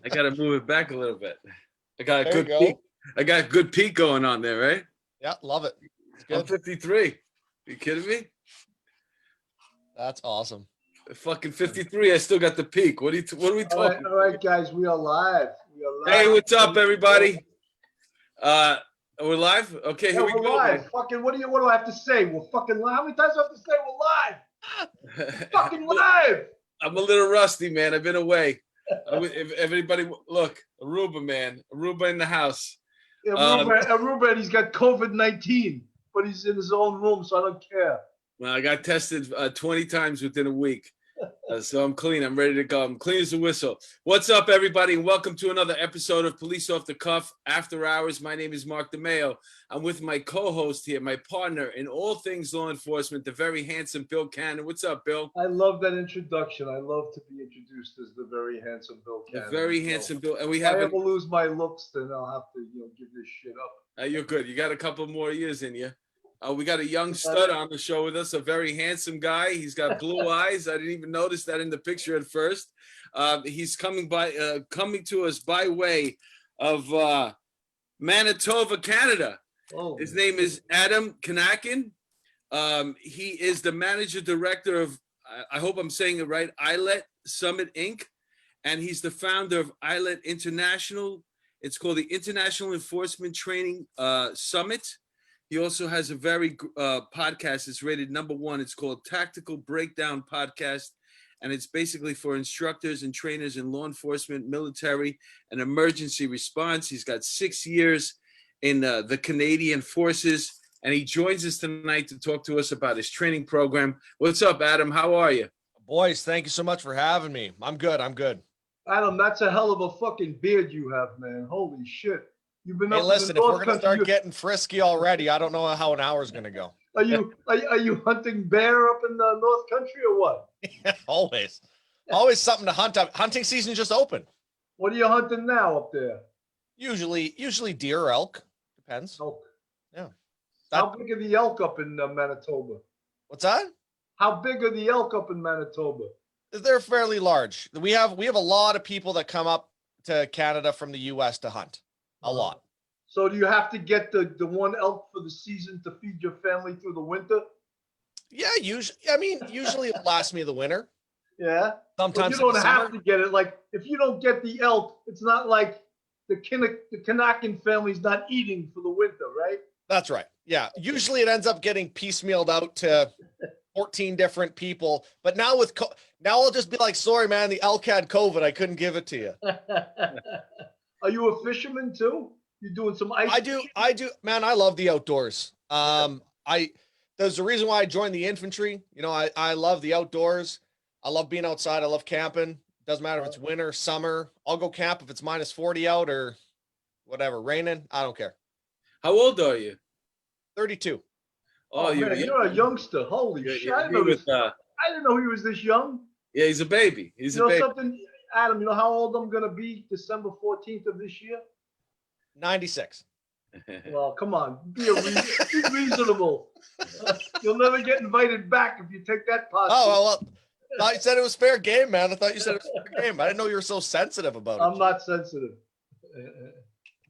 I got to move it back a little bit. I got a There good you go. peak. I got a good peak going on there, right? Yeah, love it. It's I'm good. 53. Are you kidding me? That's awesome. Fucking 53. I still got the peak. What are we talking? All right, guys, we are live. Hey, what's up, everybody? We're live. Okay, Yeah, here we we're go. live. Fucking, what do I have to say? We're fucking live. How many times do I have to say we're live? Fucking live. I'm a little rusty, man. I've been away. If everybody look, Aruba, man, Aruba in the house. Yeah, Aruba, he's got COVID-19, but he's in his own room, so I don't care. Well, I got tested 20 times within a week. So I'm clean. I'm ready to go. I'm clean as a whistle. What's up, everybody, and welcome to another episode of Police Off the Cuff After Hours. My name is Mark DeMeo. I'm with my co-host here, my partner in all things law enforcement, the very handsome Bill Cannon. What's up, Bill? I love that introduction. I love to be introduced as the very handsome Bill Cannon. The very handsome Bill. And we if have. I ever lose my looks, then I'll have to, give this shit up. You're good. You got a couple more years in you. We got a young stud on the show with us, a very handsome guy. He's got blue eyes. I didn't even notice that in the picture at first. He's coming to us by way of Manitoba, Canada. Oh. His name is Adam Kinakin. He is the manager director of, I hope I'm saying it right, IlEETA Summit Inc. And he's the founder of IlEETA International. It's called the International Enforcement Training Summit. He also has a very podcast. It's rated #1. It's called Tactical Breakdown Podcast. And it's basically for instructors and trainers in law enforcement, military, and emergency response. He's got 6 years in the Canadian Forces. And he joins us tonight to talk to us about his training program. What's up, Adam? How are you? Boys, thank you so much for having me. I'm good. Adam, that's a hell of a fucking beard you have, man. Holy shit. You've been Hey, up listen, in the if North we're going to Country, start getting frisky already, I don't know how an hour is going to go. Are you hunting bear up in the North Country or what? Always something to hunt up. Hunting season just opened. What are you hunting now up there? Usually deer or elk. Depends. Elk. Yeah. How big are the elk up in Manitoba? What's that? How big are the elk up in Manitoba? They're fairly large. We have a lot of people that come up to Canada from the US to hunt. A lot. So do you have to get the one elk for the season to feed your family through the winter? Yeah, usually it lasts me the winter. Yeah. Sometimes but you don't have to get it. Like, if you don't get the elk, it's not like the Kinakin family's not eating for the winter, right? That's right. Yeah. Usually it ends up getting piecemealed out to 14 different people. But now now I'll just be like, sorry, man, the elk had COVID. I couldn't give it to you. Are you a fisherman too? You doing some ice? I do. Man, I love the outdoors. There's a reason why I joined the infantry. I love the outdoors. I love being outside. I love camping. Doesn't matter if it's winter, summer. I'll go camp if it's -40 out or whatever, raining. I don't care. How old are you? 32. Oh, man, you're a youngster. Holy shit. I didn't know he was this young. Yeah, he's a baby. He's a baby. Something, Adam, you know how old I'm going to be December 14th of this year? 96. Well, come on. Be reasonable. You'll never get invited back if you take that posture. Oh, well, I thought you said it was fair game, man. I thought you said it was fair game. I didn't know you were so sensitive about it. I'm not sensitive.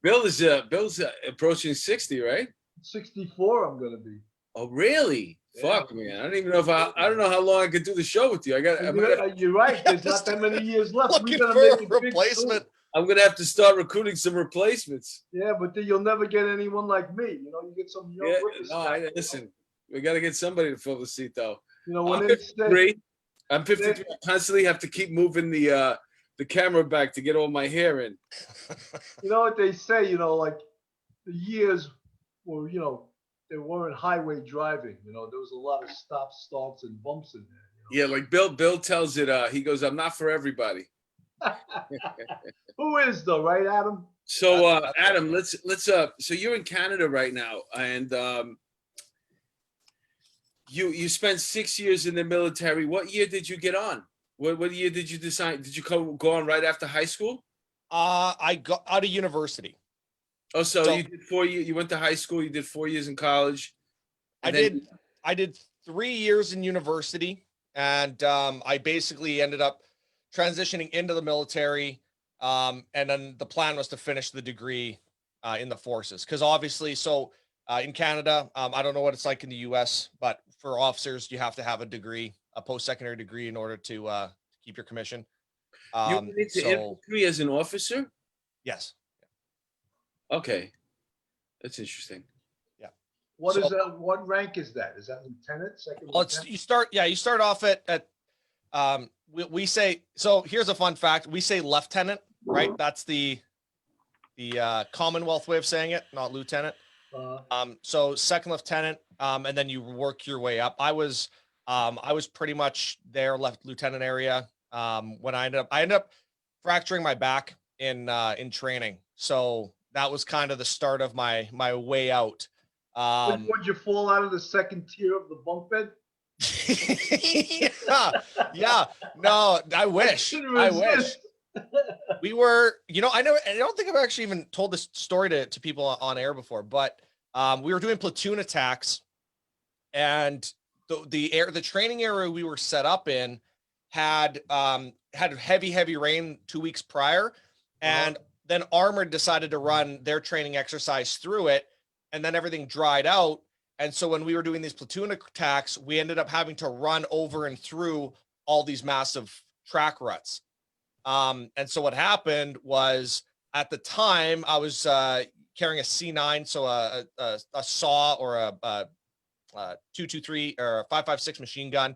Bill's approaching 60, right? 64 I'm going to be. Oh, really? Yeah. Fuck, man. I don't even know I don't know how long I could do the show with you. You're right. There's not that many years left. Looking for a replacement. I'm going to have to start recruiting some replacements. Yeah, but then you'll never get anyone like me. You get some young listen, we got to get somebody to fill the seat, though. When I'm 53. I'm 53. I constantly have to keep moving the camera back to get all my hair in. You know what they say, like the years were, they weren't highway driving. There was a lot of stops, starts, and bumps in there. Yeah, like Bill tells it. He goes, "I'm not for everybody." Who is though, right, Adam? So, Adam, let's. So you're in Canada right now, and you spent 6 years in the military. What year did you get on? What year did you decide? Did you go on right after high school? I got out of university. Oh, so you did 4 years. You went to high school. You did 4 years in college. I did 3 years in university, and I basically ended up transitioning into the military. And then the plan was to finish the degree in the forces. Because obviously, in Canada, I don't know what it's like in the US, but for officers, you have to have a degree, a post-secondary degree, in order to keep your commission. You went into infantry as an officer? Yes. Okay. That's interesting. Yeah. What is that? What rank is that? Is that lieutenant, second Well, lieutenant? you start off at we say, so here's a fun fact. We say lieutenant, right? That's the Commonwealth way of saying it, not lieutenant. So second lieutenant, and then you work your way up. I was pretty much there, left lieutenant area. When I ended up fracturing my back in training. So that was kind of the start of my way out. Would you fall out of the second tier of the bunk bed? yeah. No, I wish. We were, I don't think I've actually even told this story to people on air before, but we were doing platoon attacks, and the training area we were set up in had heavy rain 2 weeks prior, and then Armored decided to run their training exercise through it, and then everything dried out. And so when we were doing these platoon attacks, we ended up having to run over and through all these massive track ruts. And so what happened was, at the time I was carrying a C9, so a saw or a 223 or a 5.56 machine gun,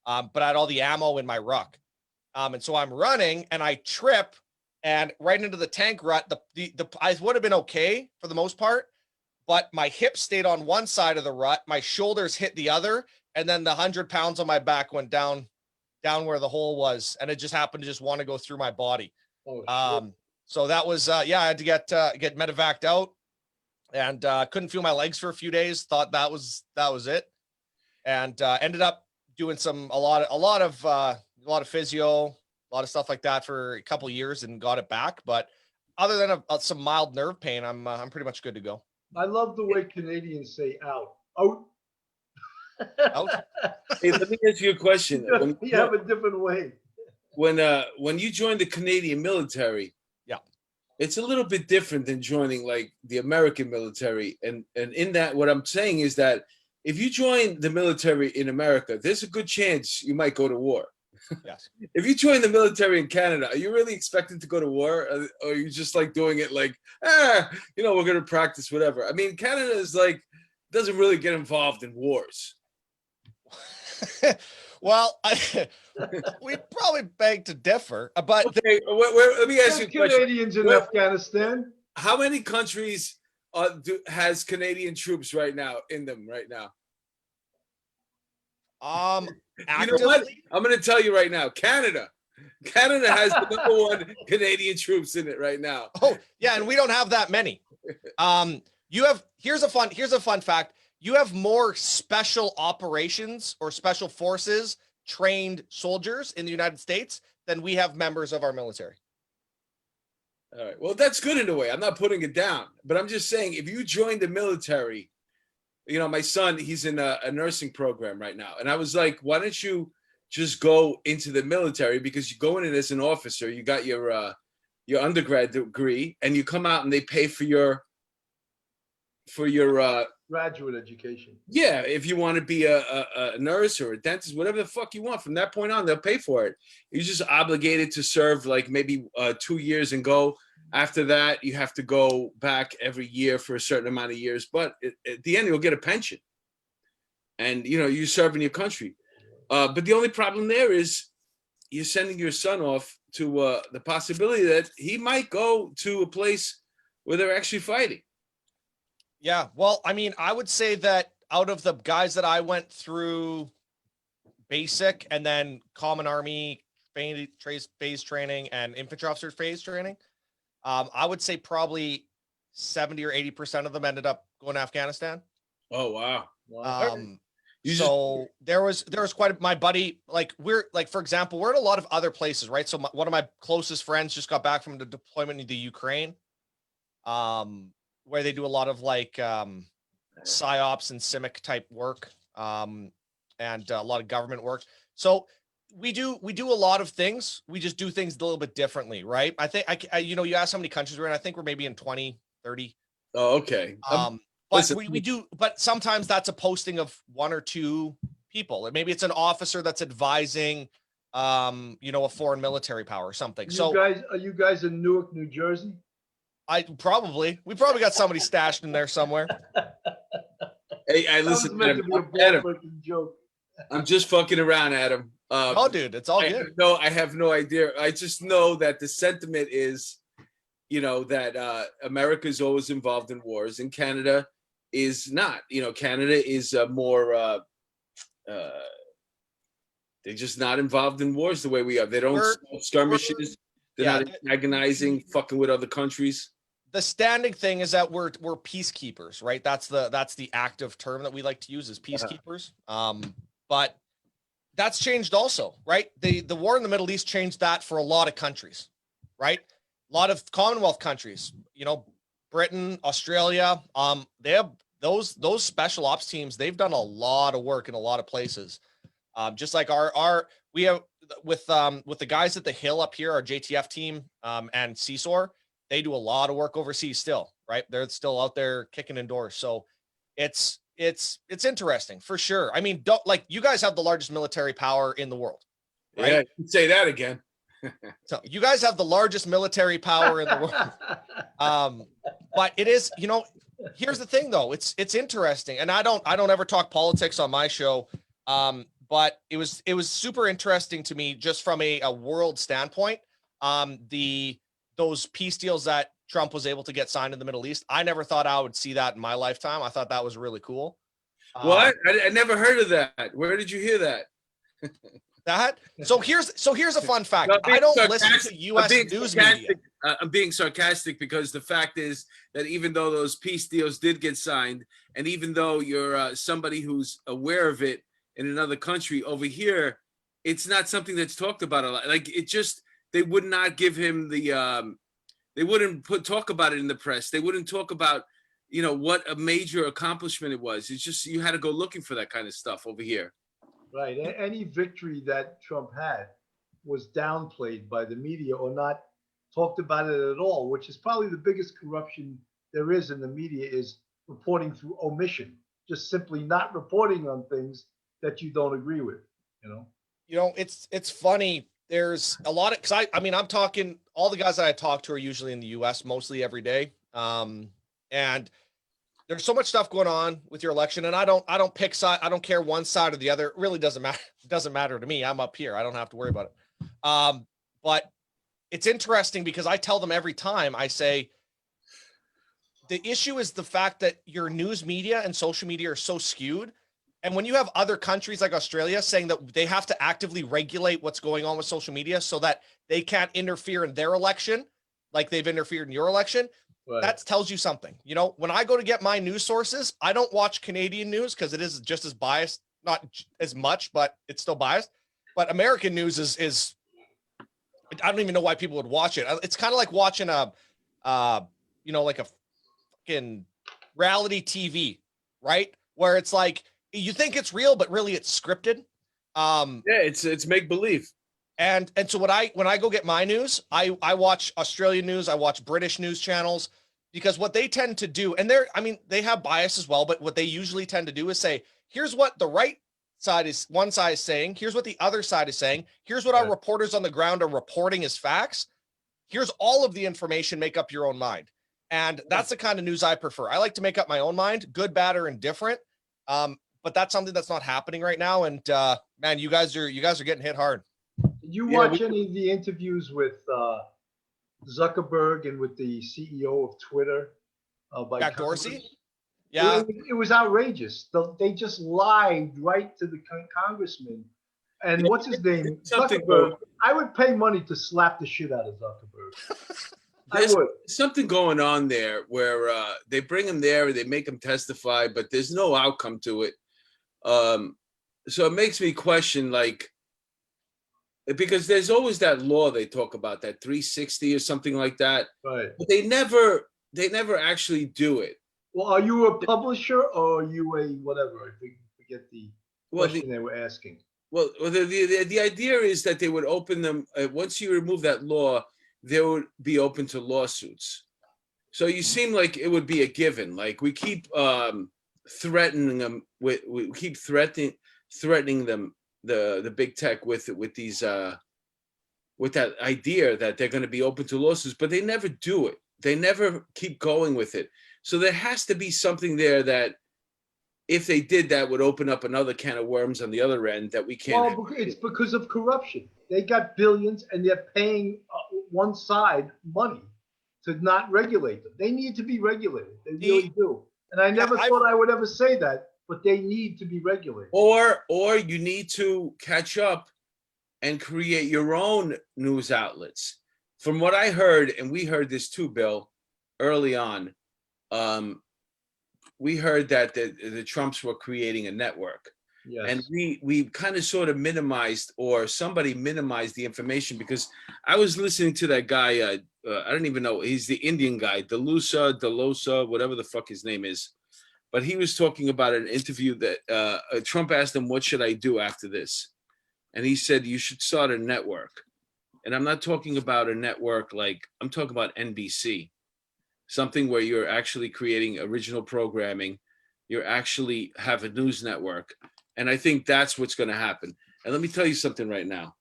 but I had all the ammo in my ruck. And so I'm running and I trip and right into the tank rut. I would have been okay for the most part, but my hip stayed on one side of the rut, my shoulders hit the other, and then the 100 pounds on my back went down where the hole was, and it just happened to just want to go through my body. So that was I had to get medevaced out, and couldn't feel my legs for a few days. Thought that was it, and ended up doing a lot of physio, a lot of stuff like that for a couple years, and got it back. But other than some mild nerve pain, I'm pretty much good to go. I love the way Canadians say out. Out. Out. Hey, let me ask you a question. You have a different way. When you joined the Canadian military, yeah, it's a little bit different than joining like the American military. And in that, what I'm saying is that if you join the military in America, there's a good chance you might go to war. Yes. If you join the military in Canada, are you really expected to go to war? Or are you just like doing it like, we're going to practice whatever? I mean, Canada is like, doesn't really get involved in wars. Well, we probably beg to differ, but okay, let me ask you a question. Canadians in Afghanistan. How many countries has Canadian troops right now in them right now? Actively? You know what? I'm going to tell you right now. Canada has the #1 Canadian troops in it right now. Oh yeah, and we don't have that many. Here's a fun fact. You have more special operations or special forces trained soldiers in the United States than we have members of our military. All right. Well, that's good in a way. I'm not putting it down, but I'm just saying, if you join the military, my son, he's in a nursing program right now. And I was like, why don't you just go into the military? Because you go in it as an officer, you got your undergrad degree, and you come out and they pay for your graduate education. Yeah, if you want to be a nurse or a dentist, whatever the fuck you want, from that point on, they'll pay for it. You're just obligated to serve like maybe 2 years and go. After that, you have to go back every year for a certain amount of years. But at the end, you'll get a pension. And, you serve in your country. But the only problem there is you're sending your son off to the possibility that he might go to a place where they're actually fighting. Yeah, well, I mean, I would say that out of the guys that I went through basic and then common army phase training and infantry officer phase training, I would say probably 70 or 80% of them ended up going to Afghanistan. Oh, wow. There was quite my buddy, like for example, we're in a lot of other places, right? So one of my closest friends just got back from the deployment in the Ukraine. Where they do a lot of like psyops and CIMIC type work, and a lot of government work. So we do a lot of things. We just do things a little bit differently, right? I think you know, you asked how many countries we're in. I think we're maybe in 20, 30. Oh, okay. But listen, we do, but sometimes that's a posting of one or two people, or maybe it's an officer that's advising, you know, a foreign military power or something. Are you guys in Newark, New Jersey? We probably got somebody stashed in there somewhere. hey, I That was listen, meant to be a Adam, ball-breaking joke. I'm just fucking around, Adam. Oh, dude, it's all good. No, I have no idea. I just know that the sentiment is, you know, that America is always involved in wars, and Canada is not. You know, Canada is more. They're just not involved in wars the way we are. They don't start skirmishes. They're not antagonizing, fucking with other countries. The standing thing is that we're peacekeepers, right? That's the active term that we like to use is peacekeepers. But that's changed also, right? The war in the Middle East changed that for a lot of countries, right? A lot of Commonwealth countries, you know, Britain, Australia, they have those special ops teams. They've done a lot of work in a lot of places. Just like we have with the guys at the Hill up here, our JTF team, and CSOR, they do a lot of work overseas still, right? They're still out there kicking indoors. So it's interesting for sure. I mean, you guys have the largest military power in the world, right? Yeah, you can say that again. So you guys have the largest military power in the world. But it is, you know, here's the thing though. It's interesting. And I don't ever talk politics on my show. But it was super interesting to me just from a world standpoint. Those peace deals that Trump was able to get signed in the Middle East. I never thought I would see that in my lifetime. I thought that was really cool. What? I never heard of that. Where did you hear that? So here's a fun fact. No, I don't listen to U.S. news media. I'm being sarcastic because the fact is that even though those peace deals did get signed, and even though you're somebody who's aware of it in another country, over here, it's not something that's talked about a lot. Like they would not give him the, they wouldn't talk about it in the press. They wouldn't talk about, you know, what a major accomplishment it was. It's just, you had to go looking for that kind of stuff over here. Right. Any victory that Trump had was downplayed by the media or not talked about it at all, which is probably the biggest corruption there is in the media, is reporting through omission, just simply not reporting on things that you don't agree with, you know? You know, it's funny. There's a lot of, cause I mean, I'm talking, all the guys that I talk to are usually in the US mostly every day. And there's so much stuff going on with your election, and I don't pick side. I don't care one side or the other. It really doesn't matter. It doesn't matter to me. I'm up here. I don't have to worry about it. But it's interesting because I tell them every time, I say, the issue is the fact that your news media and social media are so skewed. And when you have other countries like Australia saying that they have to actively regulate what's going on with social media so that they can't interfere in their election, like they've interfered in your election, right, that tells you something. You know, when I go to get my news sources, I don't watch Canadian news because it is just as biased, not as much, but it's still biased. But American news is I don't even know why people would watch it. It's kind of like watching you know, like a fucking reality TV, right? Where it's like, you think it's real, but really it's scripted. Yeah, it's make believe. And so when I go get my news, I watch Australian news, I watch British news channels, because what they tend to do, and they have bias as well, but what they usually tend to do is say, here's what the right side is, one side is saying, here's what the other side is saying, here's what our reporters on the ground are reporting as facts. Here's all of the information, make up your own mind. And that's the kind of news I prefer. I like to make up my own mind, good, bad, or indifferent. But that's something that's not happening right now. And man, you guys are getting hit hard. Did you watch any of the interviews with Zuckerberg and with the CEO of Twitter by Jack Dorsey? Congress? Yeah, it was outrageous. They just lied right to the congressman. And what's his name? Zuckerberg. I would pay money to slap the shit out of Zuckerberg. There's something going on there where they bring him there, they make him testify, but there's no outcome to it. So it makes me question, like, because there's always that law they talk about, that 360 or something like that. Right. But they never actually do it. Well, are you a publisher or are you a whatever? I forget the question they were asking. Well, the idea is that they would open them once you remove that law, they would be open to lawsuits. So you seem like it would be a given. Like we keep threatening them we keep threatening them, the big tech with these with that idea that they're going to be open to lawsuits, but they never do it. They never keep going with it. So there has to be something there that if they did that would open up another can of worms on the other end that we can't. Well, it's because of corruption. They got billions and they're paying one side money to not regulate them. They need to be regulated. They really do. And I never thought I would ever say that, but they need to be regulated. Or you need to catch up and create your own news outlets. From what I heard, and we heard this too, Bill, early on, we heard that the Trumps were creating a network. Yes. And we kind of sort of minimized, or somebody minimized the information, because I was listening to that guy, I don't even know, he's the Indian guy, Delosa, whatever the fuck his name is. But he was talking about an interview that Trump asked him, what should I do after this? And he said, you should start a network. And I'm not talking about a network like, I'm talking about NBC. Something where you're actually creating original programming. You actually have a news network. And I think that's what's going to happen. And let me tell you something right now.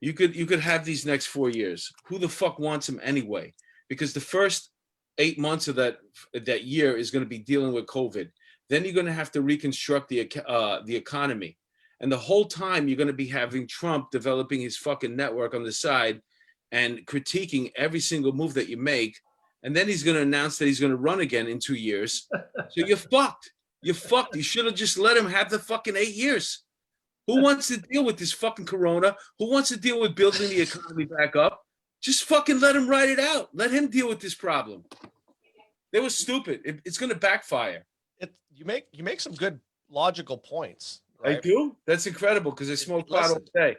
You could have these next 4 years. Who the fuck wants them anyway? Because the first 8 months of that year is going to be dealing with COVID. Then you're going to have to reconstruct the economy. And the whole time you're going to be having Trump developing his fucking network on the side and critiquing every single move that you make. And then he's going to announce that he's going to run again in 2 years. So you're fucked. You're fucked. You should have just let him have the fucking 8 years. Who wants to deal with this fucking corona? Who wants to deal with building the economy back up? Just fucking let him ride it out. Let him deal with this problem. They were stupid. It's going to backfire. You make some good logical points. Right? I do. That's incredible because I smoke pot all day.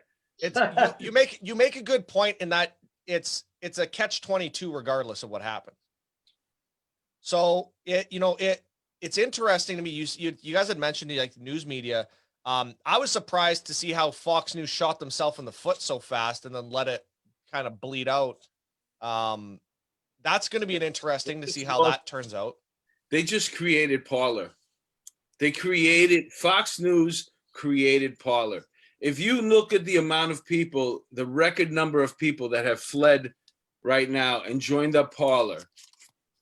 You make a good point in that it's a catch-22 regardless of what happens. So it's interesting to me. You guys had mentioned like the news media. I was surprised to see how Fox News shot themselves in the foot so fast and then let it kind of bleed out. That's going to be interesting to see how that turns out. They just created Parler. Fox News created Parler. If you look at the amount of people, the record number of people that have fled right now and joined up Parler,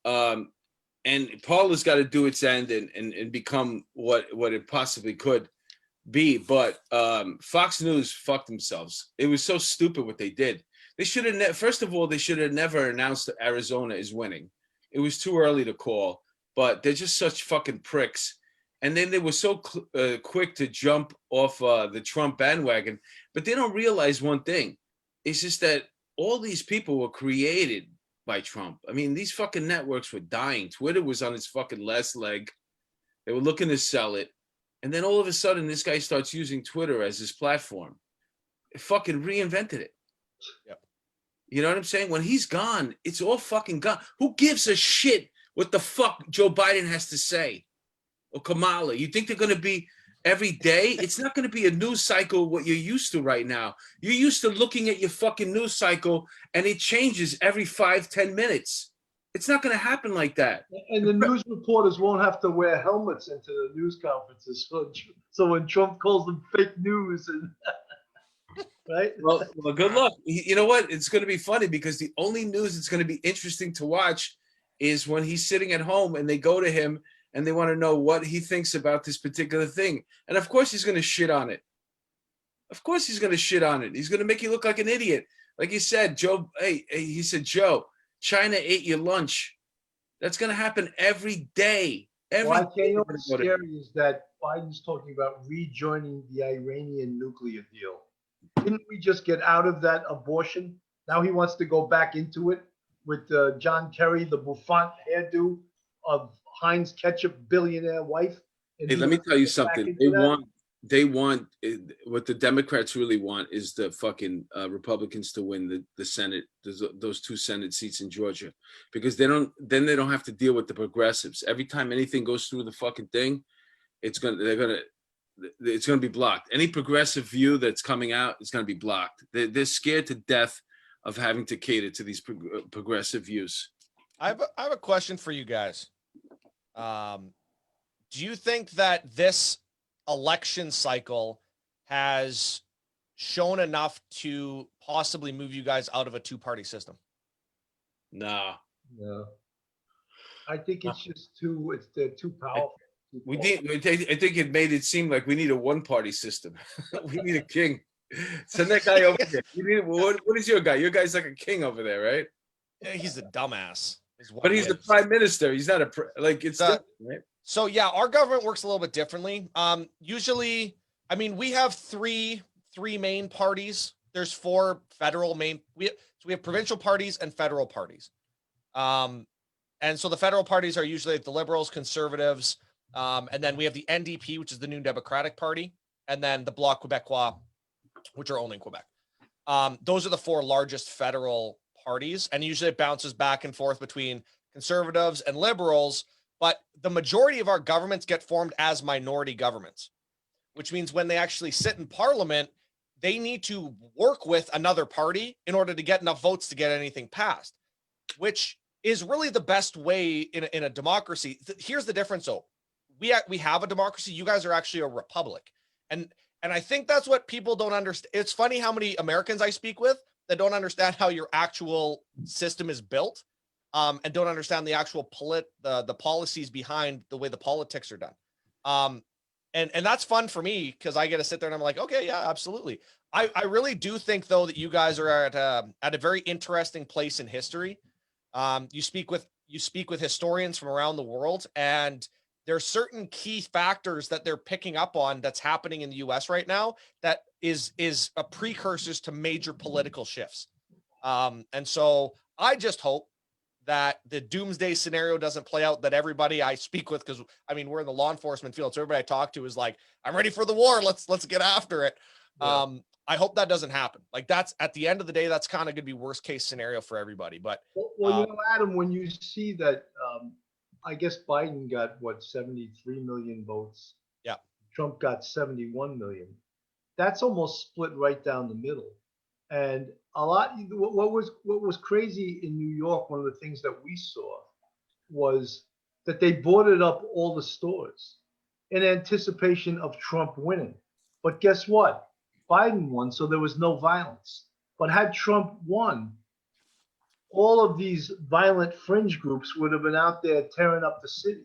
and Parler's got to do its end and become what it possibly could be. But Fox News fucked themselves. It was so stupid what they did. They should have, first of all, they should have never announced that Arizona is winning. It was too early to call, but they're just such fucking pricks. And then they were so quick to jump off the Trump bandwagon. But they don't realize one thing. It's just that all these people were created by Trump. I mean, these fucking networks were dying. Twitter was on its fucking last leg. They were looking to sell it. And then all of a sudden, this guy starts using Twitter as his platform. It fucking reinvented it. Yep. You know what I'm saying? When he's gone, it's all fucking gone. Who gives a shit what the fuck Joe Biden has to say? Or Kamala? You think they're going to be every day? It's not going to be a news cycle what you're used to right now. You're used to looking at your fucking news cycle and it changes every 5-10 minutes. It's not going to happen like that. And the news reporters won't have to wear helmets into the news conferences. So when Trump calls them fake news, and right? Well, good luck. You know what? It's going to be funny because the only news that's going to be interesting to watch is when he's sitting at home and they go to him and they want to know what he thinks about this particular thing. And of course he's going to shit on it. Of course he's going to shit on it. He's going to make you look like an idiot. Like you said, Joe, he said, Joe, China ate your lunch. That's going to happen every day. What's scary is that Biden's talking about rejoining the Iranian nuclear deal. Didn't we just get out of that abortion? Now he wants to go back into it with John Kerry, the bouffant hairdo of Heinz Ketchup billionaire wife. Hey, let me tell you something. They want what the Democrats really want is the fucking Republicans to win the Senate, those 2 Senate seats in Georgia, because they don't have to deal with the progressives. Every time anything goes through the fucking thing, they're gonna it's going to be blocked. Any progressive view that's coming out is going to be blocked. They're scared to death of having to cater to these progressive views. I have a question for you guys. Do you think that this election cycle has shown enough to possibly move you guys out of a two-party system? Nah. No. I think it's just they're too powerful. I think it made it seem like we need a one-party system. We need a king. Send that guy over there. What is your guy? Your guy's like a king over there, right? Yeah, he's a dumbass. But he's the prime minister. He's not right? So yeah, our government works a little bit differently. Usually, I mean, we have three main parties. There's four federal main. We have provincial parties and federal parties. And so the federal parties are usually the Liberals, Conservatives, and then we have the NDP, which is the New Democratic Party, and then the Bloc Québécois, which are only in Quebec. Those are the four largest federal parties, and usually it bounces back and forth between Conservatives and Liberals, but the majority of our governments get formed as minority governments, which means when they actually sit in Parliament, they need to work with another party in order to get enough votes to get anything passed, which is really the best way in a democracy. Here's the difference, though. We have a democracy. You guys are actually a republic. And I think that's what people don't understand. It's funny how many Americans I speak with that don't understand how your actual system is built, and don't understand the actual the policies behind the way the politics are done. And that's fun for me because I get to sit there and I'm like, okay, yeah, absolutely. I really do think, though, that you guys are at a very interesting place in history. You speak with historians from around the world, and there's certain key factors that they're picking up on that's happening in the US right now that is a precursors to major political shifts. And so I just hope that the doomsday scenario doesn't play out, that everybody I speak with, because I mean, we're in the law enforcement field, so everybody I talk to is like, I'm ready for the war. Let's get after it. Yeah. I hope that doesn't happen. Like, that's at the end of the day, that's kind of going to be worst case scenario for everybody. But well, Adam, when you see that, I guess Biden got 73 million votes. Yeah. Trump got 71 million. That's almost split right down the middle. And what was crazy in New York, one of the things that we saw was that they boarded up all the stores in anticipation of Trump winning. But guess what? Biden won, so there was no violence. But had Trump won, all of these violent fringe groups would have been out there tearing up the city,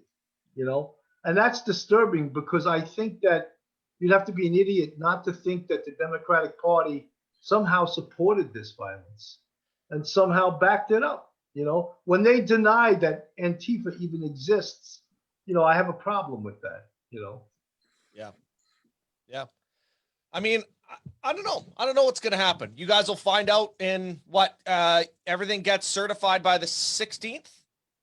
and that's disturbing, because I think that you'd have to be an idiot not to think that the Democratic Party somehow supported this violence and somehow backed it up. When they deny that Antifa even exists, I have a problem with that. Yeah. I mean, I don't know. I don't know what's going to happen. You guys will find out in everything gets certified by the 16th,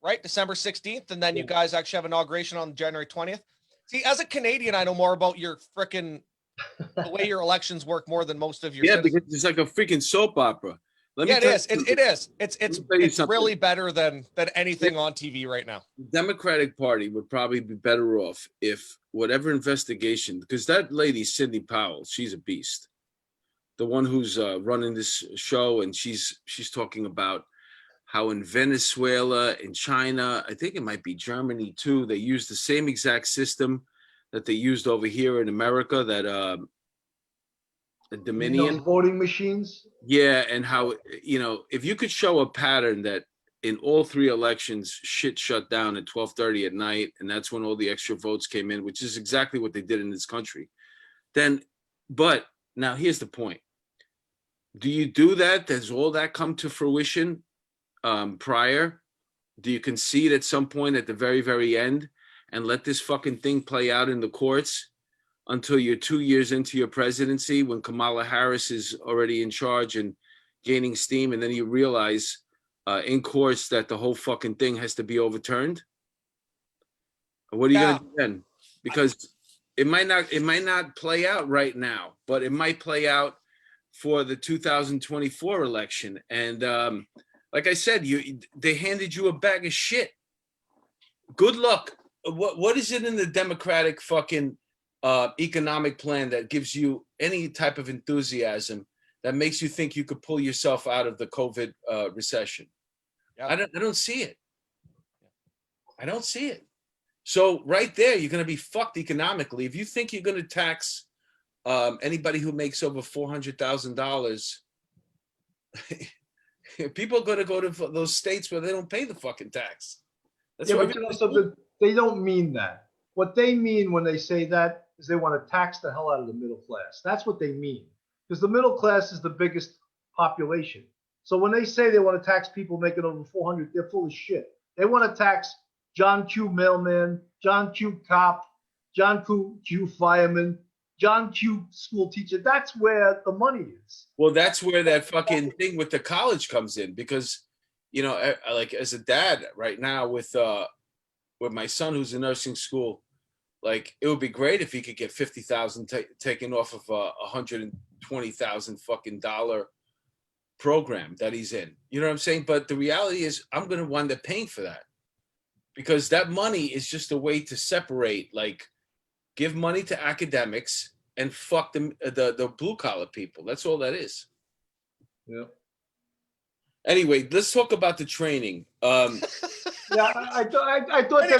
right? December 16th. And then you guys actually have inauguration on January 20th. See, as a Canadian, I know more about your the way your elections work more than most of your citizens. Because it's like a freaking soap opera. It is. It's really better than anything on TV right now. The Democratic Party would probably be better off if whatever investigation, because that lady, Sidney Powell, she's a beast. The one who's running this show, and she's talking about how in Venezuela, in China, I think it might be Germany too, they use the same exact system that they used over here in America, that the Dominion voting machines. Yeah, and how, if you could show a pattern that in all three elections, shit shut down at 12:30 at night, and that's when all the extra votes came in, which is exactly what they did in this country. But now here's the point. Do you do that? Does all that come to fruition prior? Do you concede at some point at the very, very end and let this fucking thing play out in the courts until you're 2 years into your presidency, when Kamala Harris is already in charge and gaining steam, and then you realize in courts that the whole fucking thing has to be overturned? What are you going to do then? Because it might not play out right now, but it might play out for the 2024 election. And like I said, they handed you a bag of shit. Good luck. What is it in the Democratic fucking economic plan that gives you any type of enthusiasm that makes you think you could pull yourself out of the COVID recession. Yeah. I don't see it. I don't see it. So right there, you're going to be fucked economically. If you think you're going to tax anybody who makes over $400,000, people are going to go to those states where they don't pay the fucking tax. That's Yeah, what but you know something, they don't mean that. What they mean when they say that is they want to tax the hell out of the middle class. That's what they mean. Because the middle class is the biggest population. So when they say they want to tax people making over 400, they're full of shit. They want to tax John Q. mailman, John Q. cop, John Q. fireman, John Q. school teacher. That's where the money is. Well, that's where that fucking thing with the college comes in, because, you know, like as a dad right now with my son who's in nursing school, like it would be great if he could get 50,000 taken off of a $120,000 fucking dollar program that he's in. You know what I'm saying? But the reality is, I'm going to wind up paying for that, because that money is just a way to separate, like, give money to academics and fuck them, the blue collar people. That's all that is. Yeah. Anyway, let's talk about the training. Yeah, I thought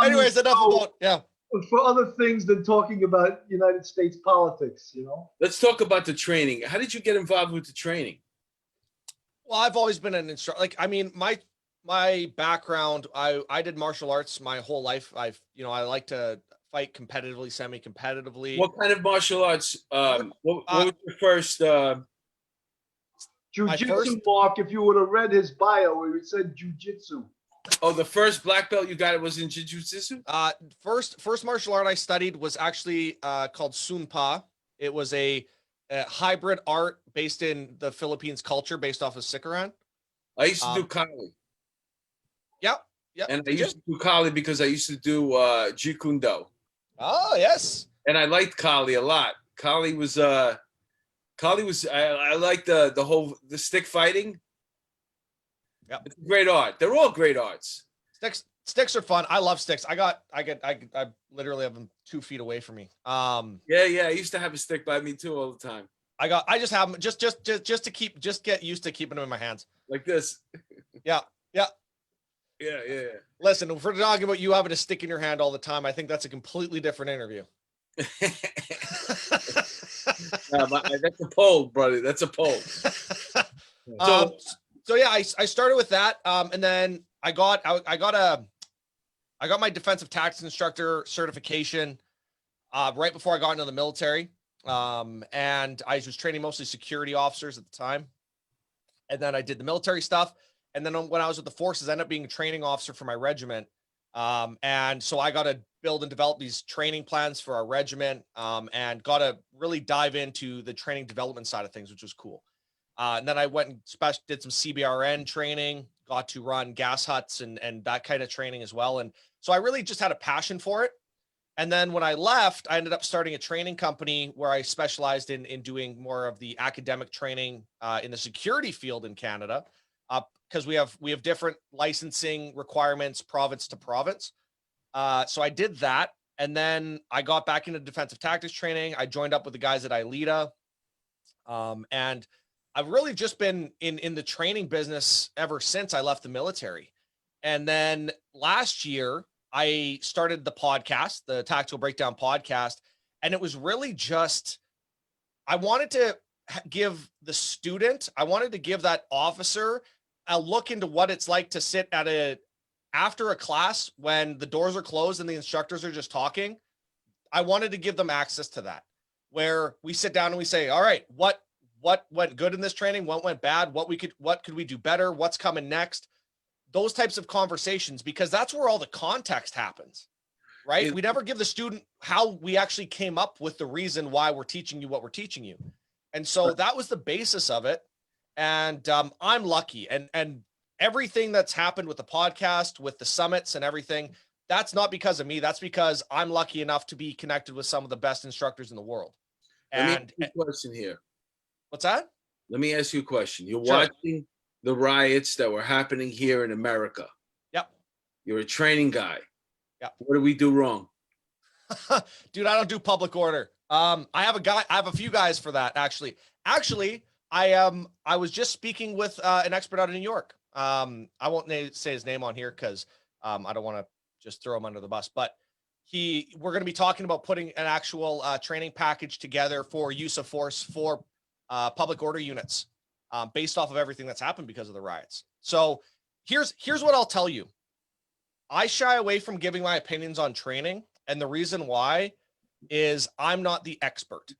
Anyways, enough about, yeah. For other things than talking about United States politics, you know? Let's talk about the training. How did you get involved with the training? Well, I've always been an instructor. Like, I mean, my background, I did martial arts my whole life. I like to fight competitively, semi-competitively. What kind of martial arts? What was your first? Jiu-Jitsu, Mark. If you would have read his bio, it said Jiu-Jitsu. Oh, the first black belt you got, it was in Jiu-Jitsu? First martial art I studied was actually called Sunpa. It was a hybrid art based in the Philippines culture, based off of Sikaran. I used to do Kali. Yeah. And I used to do Kali because I used to do Jeet Kune Do. Oh, yes. And I liked Kali a lot. Kali was I liked the stick fighting. Yeah, it's a great art. They're all great arts. Sticks are fun. I love sticks. I literally have them 2 feet away from me. Yeah. I used to have a stick by me too all the time. I just have them just to get used to keeping them in my hands. Like this. Yeah. Yeah. Listen, if we're talking about you having a stick in your hand all the time, I think that's a completely different interview. That's a poll, brother. That's a poll. So yeah, I started with that, and then I got my defensive tactics instructor certification right before I got into the military, and I was training mostly security officers at the time, and then I did the military stuff, and then when I was with the forces, I ended up being a training officer for my regiment, and so I got to build and develop these training plans for our regiment, and got to really dive into the training development side of things, which was cool. And then I went and did some CBRN training, got to run gas huts and that kind of training as well. And so I really just had a passion for it. And then when I left, I ended up starting a training company where I specialized in doing more of the academic training in the security field in Canada, because we have different licensing requirements province to province. So I did that. And then I got back into defensive tactics training. I joined up with the guys at IlEETA. And I've really just been in the training business ever since I left the military. And then last year, I started the podcast, the Tactical Breakdown podcast. And it was really just, I wanted to give the student, I wanted to give that officer a look into what it's like to sit after a class when the doors are closed and the instructors are just talking. I wanted to give them access to that, where we sit down and we say, all right, what went good in this training? What went bad? What could we do better? What's coming next? Those types of conversations, because that's where all the context happens, right? We never give the student how we actually came up with the reason why we're teaching you what we're teaching you. And so that was the basis of it. And I'm lucky. And everything that's happened with the podcast, with the summits and everything, that's not because of me. That's because I'm lucky enough to be connected with some of the best instructors in the world. Let me ask you a question here. What's that? Let me ask you a question. You're Sure. watching the riots that were happening here in America. Yep. You're a training guy. Yep. What do we do wrong? Dude, I don't do public order. I have a few guys for that actually. I was just speaking with an expert out of New York. I won't say his name on here because I don't want to just throw him under the bus, but we're going to be talking about putting an actual training package together for use of force for public order units based off of everything that's happened because of the riots. So here's what I'll tell you. I shy away from giving my opinions on training. And the reason why is I'm not the expert.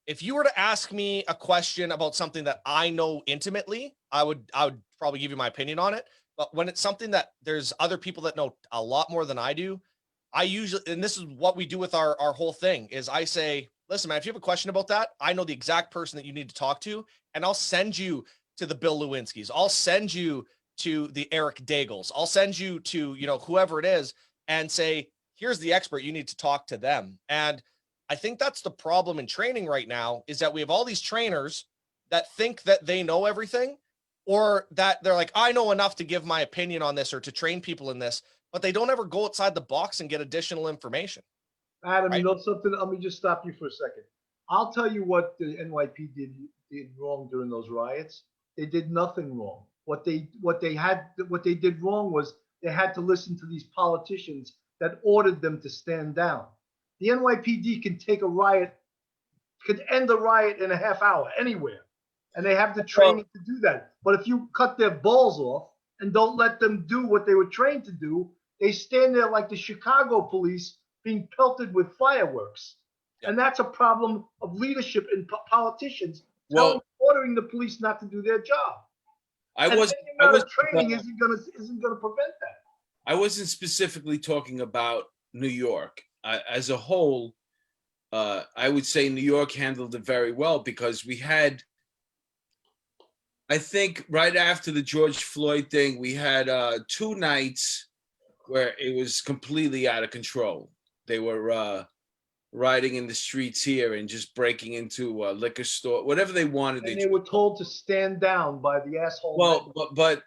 If you were to ask me a question about something that I know intimately, I would probably give you my opinion on it. But when it's something that there's other people that know a lot more than I do, I usually, and this is what we do with our whole thing, is I say, listen, man, if you have a question about that, I know the exact person that you need to talk to, and I'll send you to the Bill Lewinsky's. I'll send you to the Eric Daigles. I'll send you to, whoever it is, and say, here's the expert. You need to talk to them. And I think that's the problem in training right now, is that we have all these trainers that think that they know everything, or that they're like, I know enough to give my opinion on this or to train people in this, but they don't ever go outside the box and get additional information. Adam, Right? you know something? Let me just stop you for a second. I'll tell you what the NYPD did wrong during those riots. They did nothing wrong. What they did wrong was they had to listen to these politicians that ordered them to stand down. The NYPD can take a riot, could end a riot in a half hour anywhere, and they have the training to do that. But if you cut their balls off and don't let them do what they were trained to do, they stand there like the Chicago police being pelted with fireworks. Yeah. And that's a problem of leadership and politicians ordering the police not to do their job. Training isn't gonna prevent that. I wasn't specifically talking about New York. As a whole, I would say New York handled it very well, because we had, I think right after the George Floyd thing, we had 2 nights where it was completely out of control. They were riding in the streets here and just breaking into a liquor store, whatever they wanted. And they were told to stand down by the asshole. Well, but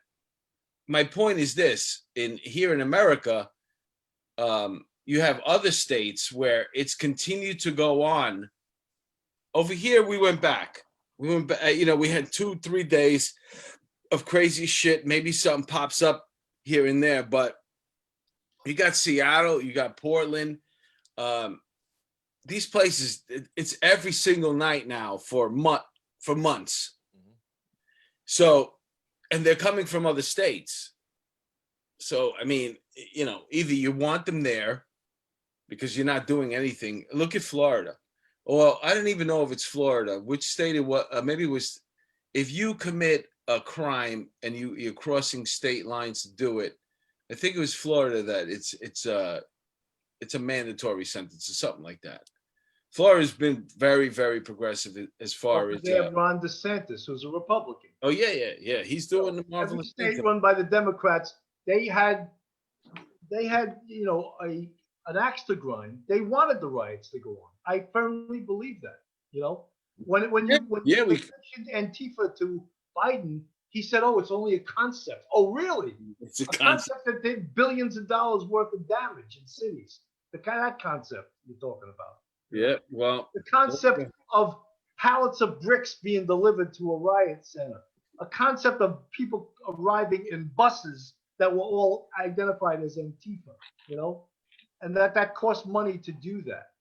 my point is this: here in America, you have other states where it's continued to go on. Over here, we went back. We had 2-3 days of crazy shit. Maybe something pops up here and there, but you got Seattle, you got Portland. These places, it's every single night now for months. Mm-hmm. So, and they're coming from other states. So, I mean, either you want them there because you're not doing anything. Look at Florida. Well, I don't even know if it's Florida. Which state it was? Maybe it was. If you commit a crime and you're crossing state lines to do it, I think it was Florida that it's a mandatory sentence or something like that. Florida's been very, very progressive as far as. They have Ron DeSantis, who's a Republican. Oh yeah. He's doing the marvelous every state thing. Run by the Democrats. They had an axe to grind. They wanted the riots to go on. I firmly believe that. When you mentioned Antifa to Biden, he said, "Oh, it's only a concept." Oh, really? It's a concept that did billions of dollars worth of damage in cities. That concept you're talking about. Yeah, well, the concept of pallets of bricks being delivered to a riot center, a concept of people arriving in buses that were all identified as Antifa, and that cost money to do that,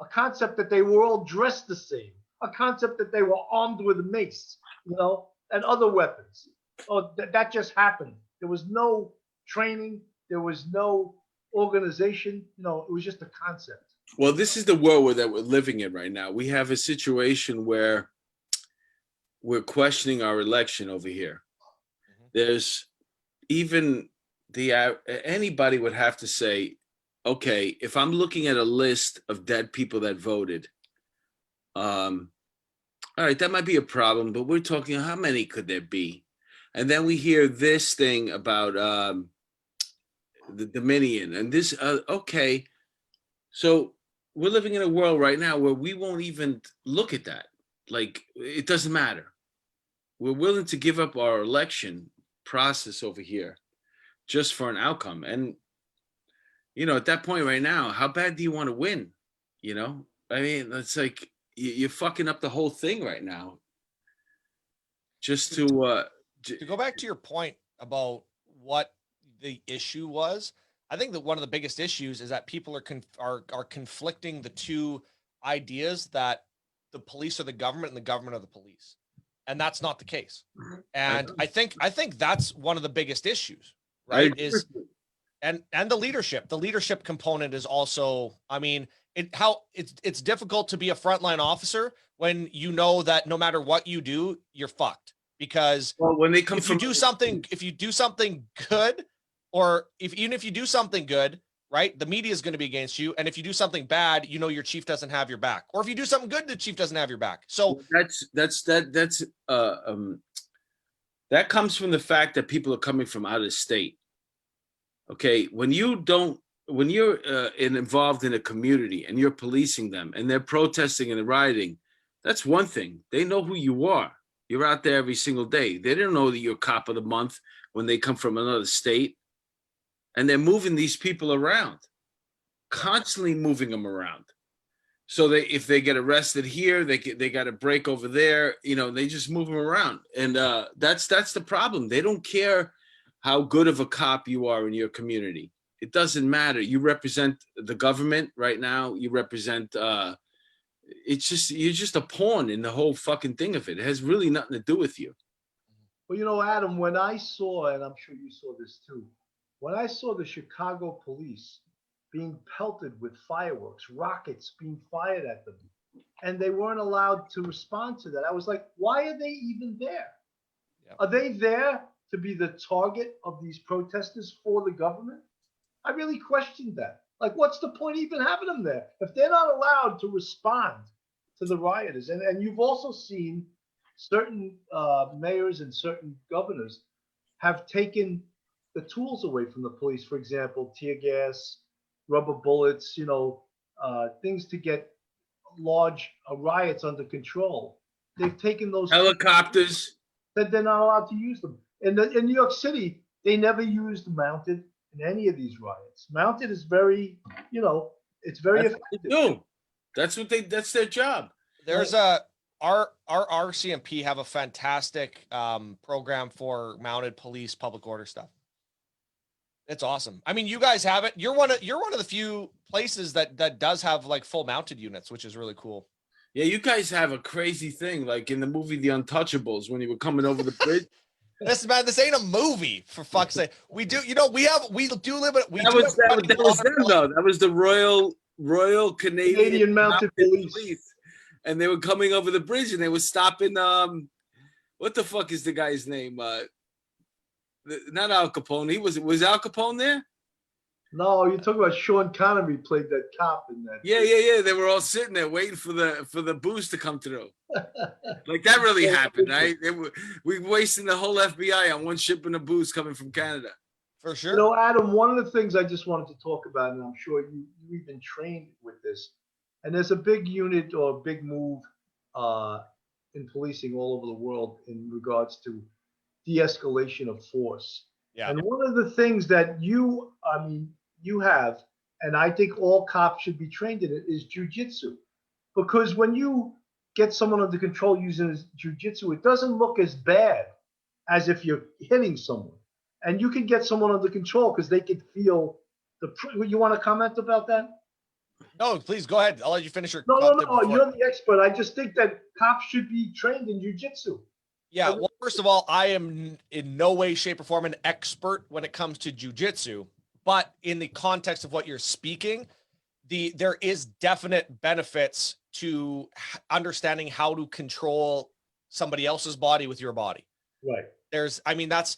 a concept that they were all dressed the same, a concept that they were armed with mace, and other weapons. Oh, that just happened. There was no training. There was no organization. It was just a concept. Well, this is the world that we're living in right now. We have a situation where we're questioning our election over here. Mm-hmm. There's even anybody would have to say, okay, if I'm looking at a list of dead people that voted, all right, that might be a problem, but we're talking, how many could there be? And then we hear this thing about the Dominion and this, okay. So we're living in a world right now where we won't even look at that. Like, it doesn't matter. We're willing to give up our election process over here just for an outcome. And, you know, at that point right now, how bad do you want to win? You know, I mean, it's like you're fucking up the whole thing right now. Just to go back to your point about what the issue was, I think that one of the biggest issues is that people are conflicting the two ideas that the police are the government and the government are the police, and that's not the case. And I think that's one of the biggest issues, right? Is and the leadership component is also, I mean, it's difficult to be a frontline officer when you know that no matter what you do, you're fucked. Because when they come if you do something good, or even if you do something good, right, the media is going to be against you. And if you do something bad, you know your chief doesn't have your back. Or if you do something good, the chief doesn't have your back. So that comes from the fact that people are coming from out of state. Okay, when you're involved in a community and you're policing them and they're protesting and rioting, that's one thing. They know who you are. You're out there every single day. They don't know that you're cop of the month when they come from another state. And they're moving these people around, constantly moving them around. So if they get arrested here, they got a break over there. You know, they just move them around. And that's the problem. They don't care how good of a cop you are in your community. It doesn't matter. You represent the government right now. You represent you're just a pawn in the whole fucking thing of it. It has really nothing to do with you. Well, you know, Adam, when I saw, and I'm sure you saw this too, when I saw the Chicago police being pelted with fireworks, rockets being fired at them, and they weren't allowed to respond to that, I was like, why are they even there? Yeah. Are they there to be the target of these protesters for the government? I really questioned that. Like, what's the point of even having them there if they're not allowed to respond to the rioters? And you've also seen certain mayors and certain governors have taken the tools away from the police. For example, tear gas, rubber bullets, you know, things to get large riots under control. They've taken those helicopters. That they're not allowed to use them. In New York City, they never used mounted in any of these riots. Mounted is very, you know, it's very effective. That's their job. There's our RCMP have a fantastic program for mounted police public order stuff. It's awesome. I mean, you guys have it. You're one of the few places that does have like full mounted units, which is really cool. Yeah, you guys have a crazy thing, like in the movie The Untouchables when you were coming over the bridge. This ain't a movie, for fuck's sake. We do, you know, we do live it. That was them though. That was the Royal Canadian Mounted Police, and they were coming over the bridge and they were stopping. What the fuck is the guy's name? Not Al Capone. Was Al Capone there? No, you're talking about Sean Connery played that cop in that. Yeah. They were all sitting there waiting for the booze to come through. Like that really happened, right? We wasting the whole FBI on one shipment of booze coming from Canada. For sure. You know, Adam, one of the things I just wanted to talk about, and I'm sure you've been trained with this, and there's a big unit or a big move in policing all over the world in regards to de-escalation of force. Yeah. And one of the things that you have, and I think all cops should be trained in it, is jiu-jitsu. Because when you get someone under control using jiu-jitsu, it doesn't look as bad as if you're hitting someone. And you can get someone under control because they can feel you want to comment about that? No, please go ahead. I'll let you finish your. No, you're the expert. I just think that cops should be trained in jiu-jitsu. Yeah, well, first of all, I am in no way, shape, or form an expert when it comes to jiu-jitsu, but in the context of what you're speaking, there is definite benefits to understanding how to control somebody else's body with your body. Right. That's,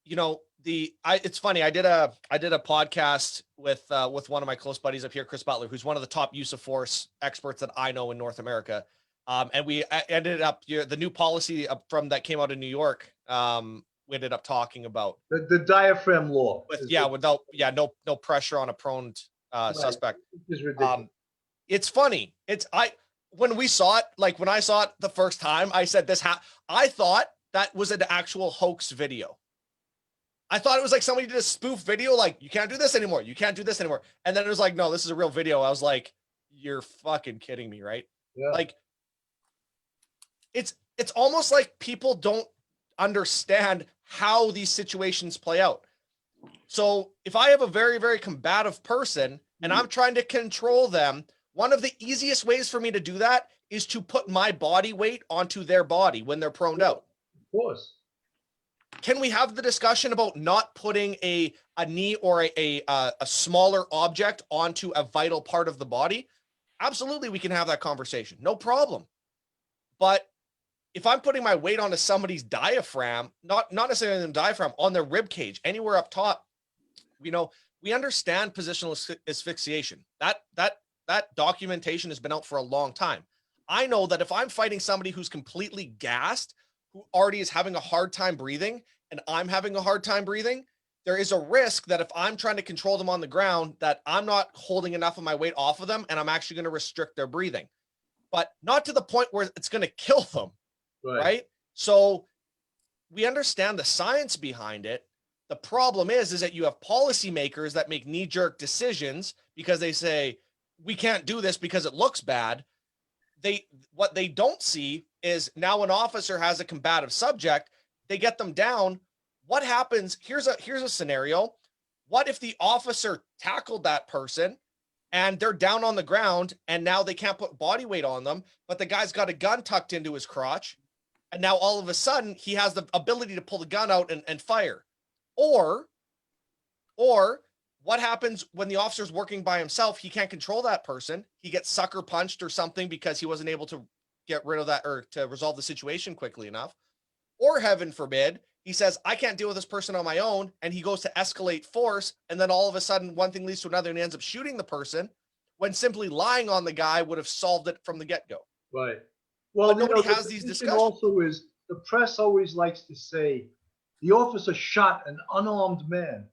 you know, it's funny. I did a podcast with one of my close buddies up here, Chris Butler, who's one of the top use of force experts that I know in North America. And we ended up the new policy from that came out in New York. We ended up talking about the diaphragm law. No pressure on a prone suspect. It's ridiculous. It's funny. When I saw it the first time, I said I thought that was an actual hoax video. I thought it was like somebody did a spoof video, like, you can't do this anymore. You can't do this anymore. And then it was like, no, this is a real video. I was like, you're fucking kidding me, right? Yeah. Like, it's almost like people don't understand how these situations play out. So if I have a very, very combative person and I'm trying to control them, one of the easiest ways for me to do that is to put my body weight onto their body when they're proned out. Of course. Can we have the discussion about not putting a knee or a smaller object onto a vital part of the body? Absolutely, we can have that conversation. No problem. But if I'm putting my weight onto somebody's diaphragm, not necessarily the diaphragm, on their rib cage, anywhere up top, you know, we understand positional asphyxiation. That documentation has been out for a long time. I know that if I'm fighting somebody who's completely gassed, who already is having a hard time breathing, and I'm having a hard time breathing, there is a risk that if I'm trying to control them on the ground, that I'm not holding enough of my weight off of them, and I'm actually going to restrict their breathing, but not to the point where it's going to kill them. Right. So we understand the science behind it. The problem is that you have policymakers that make knee-jerk decisions because they say, we can't do this because it looks bad. What they don't see is now an officer has a combative subject, they get them down. What happens? Here's a scenario. What if the officer tackled that person and they're down on the ground and now they can't put body weight on them, but the guy's got a gun tucked into his crotch, and now all of a sudden he has the ability to pull the gun out and fire? Or what happens when the officer's working by himself? He can't control that person. He gets sucker punched or something because he wasn't able to get rid of that or to resolve the situation quickly enough. Or heaven forbid, he says, I can't deal with this person on my own, and he goes to escalate force, and then all of a sudden one thing leads to another and he ends up shooting the person when simply lying on the guy would have solved it from the get-go. Right. Well, but nobody has these discussions. Also, is the press always likes to say the officer shot an unarmed man,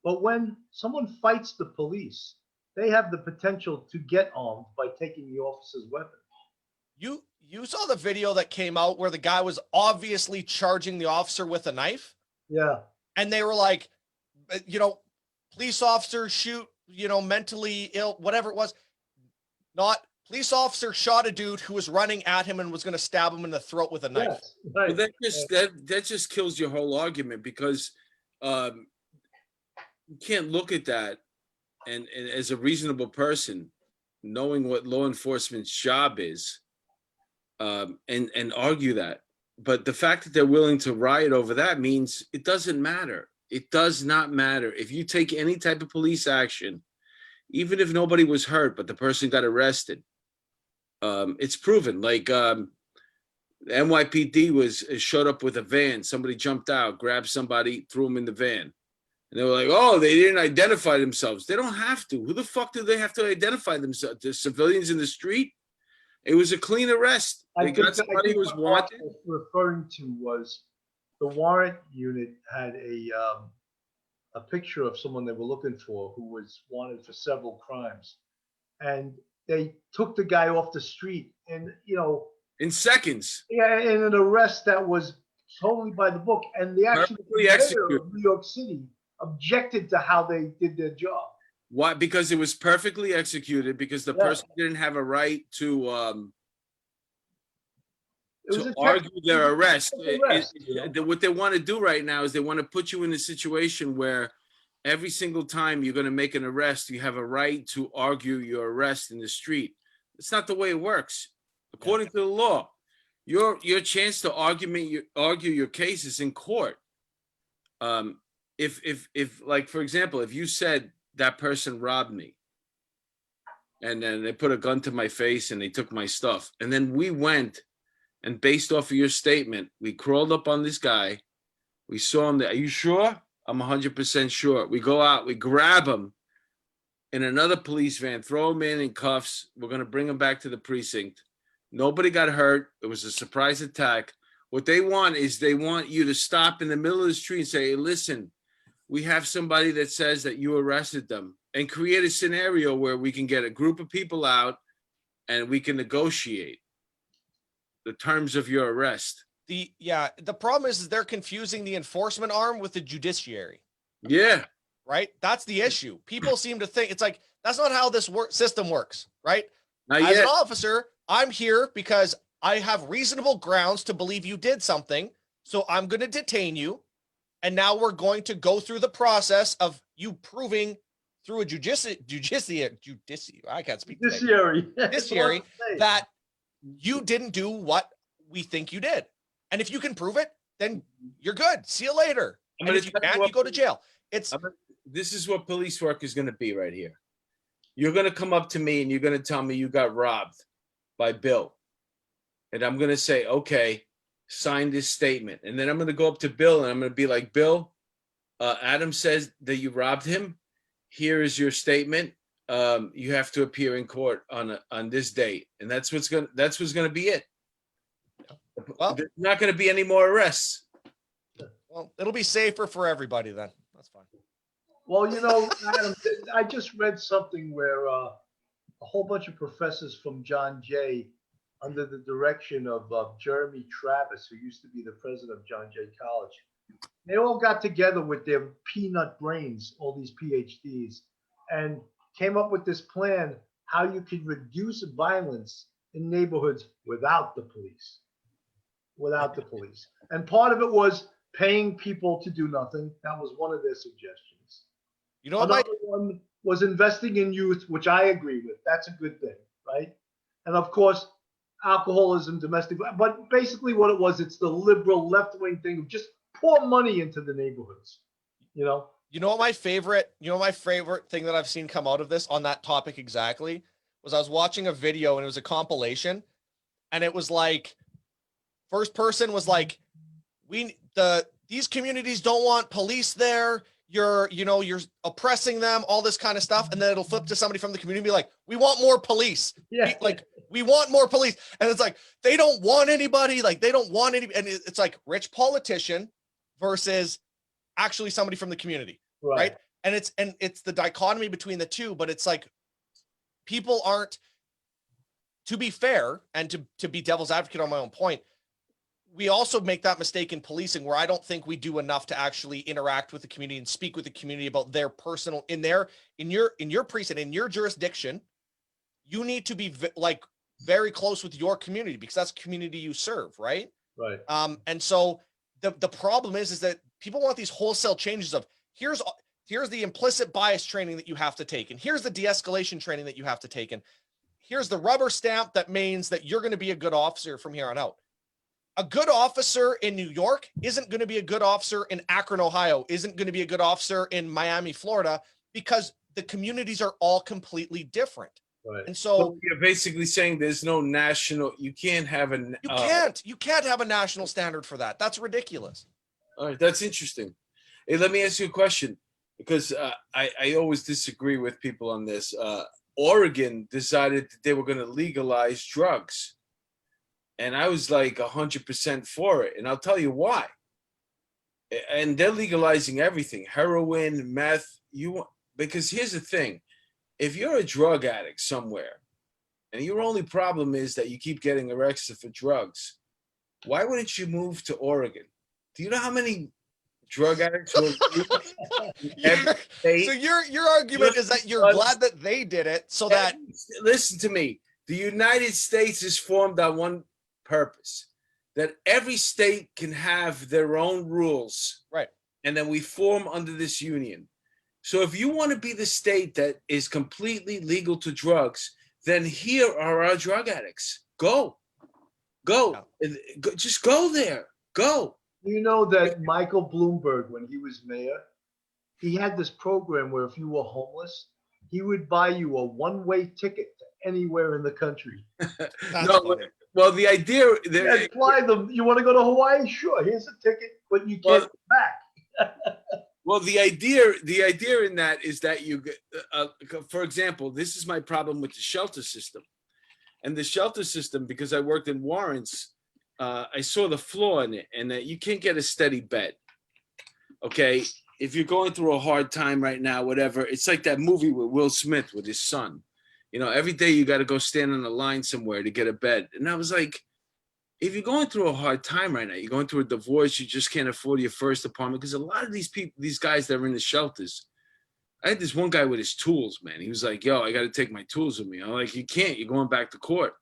but when someone fights the police, they have the potential to get armed by taking the officer's weapon. You saw the video that came out where the guy was obviously charging the officer with a knife. Yeah. And they were like, you know, police officer shoot, you know, mentally ill, whatever it was. Not police officer shot a dude who was running at him and was going to stab him in the throat with a knife. Yes, right. Well, that just kills your whole argument, because you can't look at that and as a reasonable person, knowing what law enforcement's job is, and argue that. But the fact that they're willing to riot over that means it doesn't matter. It does not matter. If you take any type of police action, even if nobody was hurt, but the person got arrested, it's proven. Like the NYPD showed up with a van. Somebody jumped out, grabbed somebody, threw him in the van. And they were like, oh, they didn't identify themselves. They don't have to. Who the fuck do they have to identify themselves? The civilians in the street? It was a clean arrest. They got somebody who was wanted. What I was referring to was the warrant unit had a picture of someone they were looking for who was wanted for several crimes, and they took the guy off the street, and in seconds. Yeah, in an arrest that was totally by the book, and the actual mayor of New York City objected to how they did their job. Why? Because it was perfectly executed, because the person didn't have a right to argue their arrest. What they want to do right now is they want to put you in a situation where every single time you're going to make an arrest, you have a right to argue your arrest in the street. It's not the way it works. According to the law, your chance to argue your case is in court. If like, for example, if you said that person robbed me and then they put a gun to my face and they took my stuff, and then we went and based off of your statement, we crawled up on this guy, we saw him there. Are you sure? I'm 100% sure. We go out, we grab him in another police van, throw him in cuffs. We're going to bring him back to the precinct. Nobody got hurt. It was a surprise attack. What they want is they want you to stop in the middle of the street and say, hey, listen, we have somebody that says that you arrested them, and create a scenario where we can get a group of people out and we can negotiate the terms of your arrest. The problem is they're confusing the enforcement arm with the judiciary. Yeah. right? That's the issue. People seem to think it's like, that's not how this system works, right? Not As yet. an officer, I'm here because I have reasonable grounds to believe you did something. So I'm going to detain you. And now we're going to go through the process of you proving through a judiciary, I can't speak today. Judiciary that you didn't do what we think you did. And if you can prove it, then you're good. See you later. And if you can't, you go to jail. This is what police work is going to be right here. You're going to come up to me and you're going to tell me you got robbed by Bill. And I'm going to say, okay, sign this statement. And then I'm going to go up to Bill and I'm going to be like, Bill, Adam says that you robbed him. Here is your statement. You have to appear in court on this date. And that's what's going to be it. Well, there's not going to be any more arrests. Well, it'll be safer for everybody then. That's fine. Well, you know, Adam, I just read something where a whole bunch of professors from John Jay, under the direction of Jeremy Travis, who used to be the president of John Jay College, they all got together with their peanut brains, all these PhDs, and came up with this plan how you could reduce violence in neighborhoods without the police. Without the police. And part of it was paying people to do nothing. That was one of their suggestions. You know what? Another one was investing in youth, which I agree with. That's a good thing, right? And of course, alcoholism, domestic, but basically what it was, it's the liberal left-wing thing of just pour money into the neighborhoods, you know? You know what my favorite thing that I've seen come out of this on that topic exactly was I was watching a video and it was a compilation and it was like, first person was like, these communities don't want police there. You're oppressing them, all this kind of stuff. And then it'll flip to somebody from the community and be like, we want more police. Yeah. We want more police. And it's like, they don't want anybody. Like they don't want any. And it's like rich politician versus actually somebody from the community. Right. And it's the dichotomy between the two, but it's like, people aren't, to be fair and to be devil's advocate on my own point, we also make that mistake in policing where I don't think we do enough to actually interact with the community and speak with the community about their personal, in your precinct, in your jurisdiction, you need to be very close with your community because that's the community you serve. Right. Right. And so the problem is that people want these wholesale changes of here's the implicit bias training that you have to take. And here's the de-escalation training that you have to take. And here's the rubber stamp that means that you're going to be a good officer from here on out. A good officer in New York isn't going to be a good officer in Akron, Ohio, isn't going to be a good officer in Miami, Florida, because the communities are all completely different. Right. And so you're basically saying there's no national, you can't have you can't have a national standard for that. That's ridiculous. All right. That's interesting. Hey, let me ask you a question because I always disagree with people on this. Oregon decided that they were going to legalize drugs. And I was like 100% for it. And I'll tell you why. And they're legalizing everything, heroin, meth. Because here's the thing. If you're a drug addict somewhere and your only problem is that you keep getting arrested for drugs, why wouldn't you move to Oregon? Do you know how many drug addicts will So your argument is that you're glad that they did it so that... Listen to me. The United States is formed on one purpose, that every state can have their own rules, right? And then we form under this union. So if you want to be the state that is completely legal to drugs, then here are our drug addicts. Go, just go there. Go. You know that Michael Bloomberg, when he was mayor, he had this program where if you were homeless, he would buy you a one-way ticket to anywhere in the country. Well, the idea, fly them. You want to go to Hawaii? Sure, here's a ticket, but you can't come back. Well, the idea in that is that you, for example, this is my problem with the shelter system, and the shelter system, because I worked in warrants, I saw the flaw in it, and that you can't get a steady bed. Okay, if you're going through a hard time right now, whatever, it's like that movie with Will Smith with his son. You know, every day you got to go stand on a line somewhere to get a bed. And I was like, if you're going through a hard time right now, you're going through a divorce, you just can't afford your first apartment, because a lot of these people, these guys that are in the shelters, I had this one guy with his tools, man. He was like, yo, I got to take my tools with me. I'm like, you can't, you're going back to court.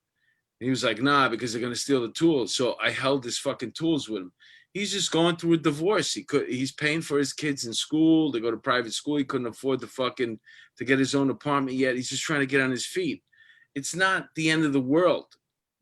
And he was like, nah, because they're going to steal the tools. So I held his fucking tools with him. He's just going through a divorce. He's paying for his kids in school. They go to private school. He couldn't afford to get his own apartment yet. He's just trying to get on his feet. It's not the end of the world.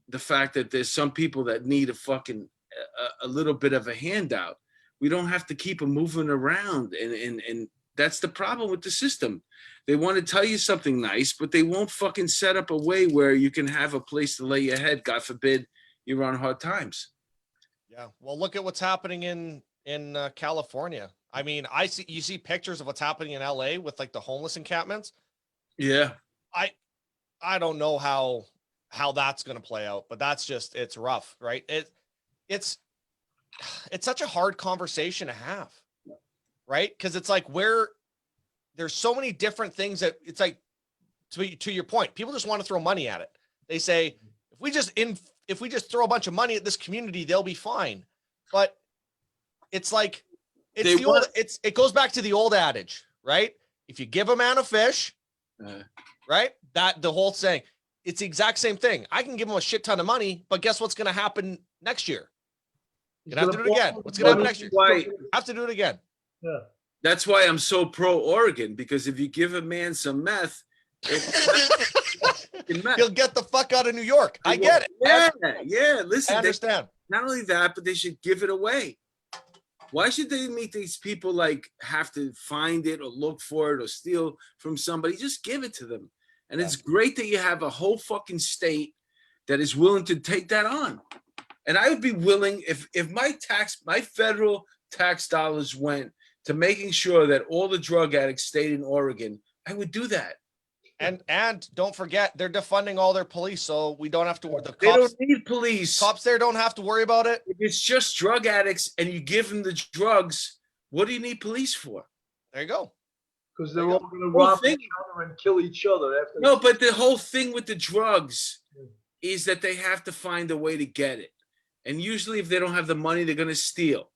The fact that there's some people that need a little bit of a handout. We don't have to keep them moving around. And that's the problem with the system. They want to tell you something nice, but they won't fucking set up a way where you can have a place to lay your head. God forbid you're on hard times. Yeah. Well, look at what's happening in California. I mean, you see pictures of what's happening in LA with like the homeless encampments. Yeah. I don't know how that's going to play out, but it's rough, right? It's such a hard conversation to have, right? Cause it's like there's so many different things that it's like, to your point, people just want to throw money at it. They say, if we just throw a bunch of money at this community, they'll be fine. But it's like, it goes back to the old adage, right? If you give a man a fish, right? That the whole saying, it's the exact same thing. I can give him a shit ton of money, but guess what's going to happen next year? You're going to have to do it again. What's going to happen next year? Have to do it again. Yeah. That's why I'm so pro Oregon, because if you give a man some meth, he'll get the fuck out of New York. I get it. Yeah. Listen, I understand. Not only that, but they should give it away. Why should they make these people like have to find it or look for it or steal from somebody? Just give it to them. And it's great that you have a whole fucking state that is willing to take that on. And I would be willing, if my federal tax dollars went to making sure that all the drug addicts stayed in Oregon, I would do that. And don't forget, they're defunding all their police, so we don't have to. They don't need police. Cops there don't have to worry about it. If it's just drug addicts and you give them the drugs, what do you need police for? There you go. Because they're all going to rob each other and kill each other. No, but the whole thing with the drugs is that they have to find a way to get it. And usually if they don't have the money, they're going to steal.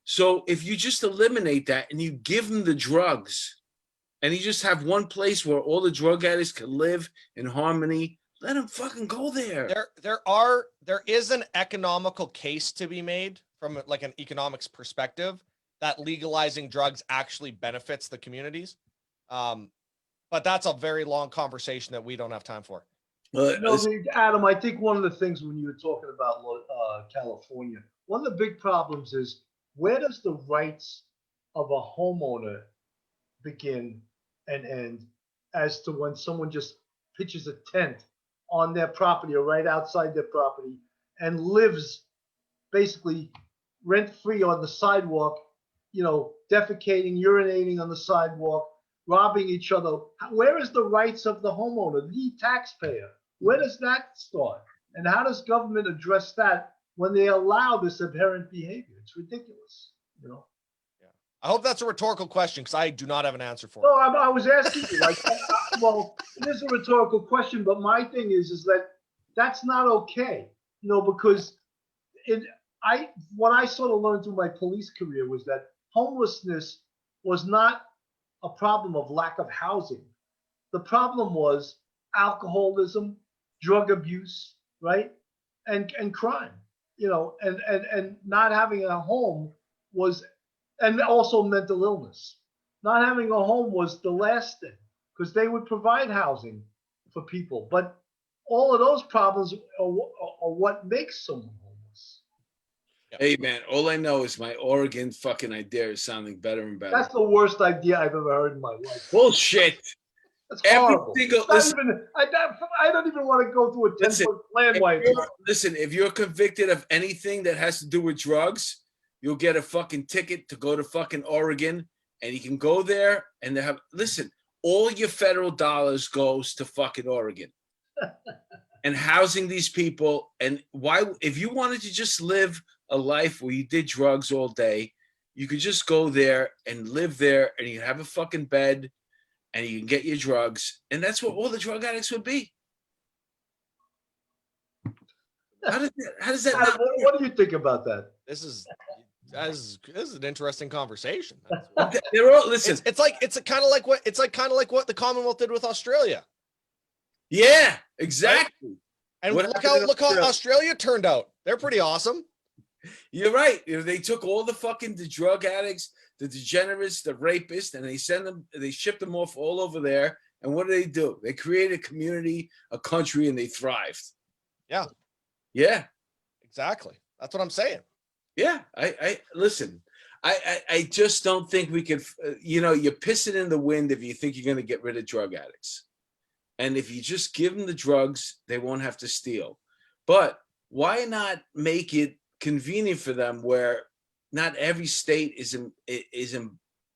So if you just eliminate that and you give them the drugs and you just have one place where all the drug addicts can live in harmony, let them fucking go there. There is an economical case to be made from like an economics perspective that legalizing drugs actually benefits the communities. But that's a very long conversation that we don't have time for. Adam, I think one of the things when you were talking about California, one of the big problems is, where does the rights of a homeowner begin and end as to when someone just pitches a tent on their property or right outside their property and lives basically rent-free on the sidewalk, defecating, urinating on the sidewalk, robbing each other? Where is the rights of the homeowner, the taxpayer? Where does that start? And how does government address that when they allow this aberrant behavior? It's ridiculous, Yeah. I hope that's a rhetorical question, because I do not have an answer for it. No, I was asking you, well, it is a rhetorical question, but my thing is that that's not okay, because what I sort of learned through my police career was that homelessness was not a problem of lack of housing. The problem was alcoholism, drug abuse, right? And crime, and not having a home was, and also mental illness. Not having a home was the last thing, because they would provide housing for people. But all of those problems are what makes someone homeless. Hey, man, all I know is my Oregon fucking idea is sounding better and better. That's the worst idea I've ever heard in my life. Bullshit. That's horrible. I don't even want to go through a 10-foot plan. Listen, if you're convicted of anything that has to do with drugs, you'll get a fucking ticket to go to fucking Oregon, and you can go there and listen, all your federal dollars goes to fucking Oregon and housing these people. And if you wanted to just live a life where you did drugs all day, you could just go there and live there, and you have a fucking bed and you can get your drugs. And that's what all the drug addicts would be. How does that Adam, not? what do you think about that? This is an interesting conversation. They're all listen. It's kind of like what the Commonwealth did with Australia. Yeah, exactly. And What look happened in how Australia turned out. They're pretty awesome. You're right. They took all the drug addicts, the degenerates, the rapists, and they shipped them off all over there. And what do? They created a community, a country, and they thrived. Yeah. Yeah. Exactly. That's what I'm saying. Yeah. I listen. I just don't think we could. You're pissing in the wind if you think you're going to get rid of drug addicts. And if you just give them the drugs, they won't have to steal. But why not make it convenient for them where not every state is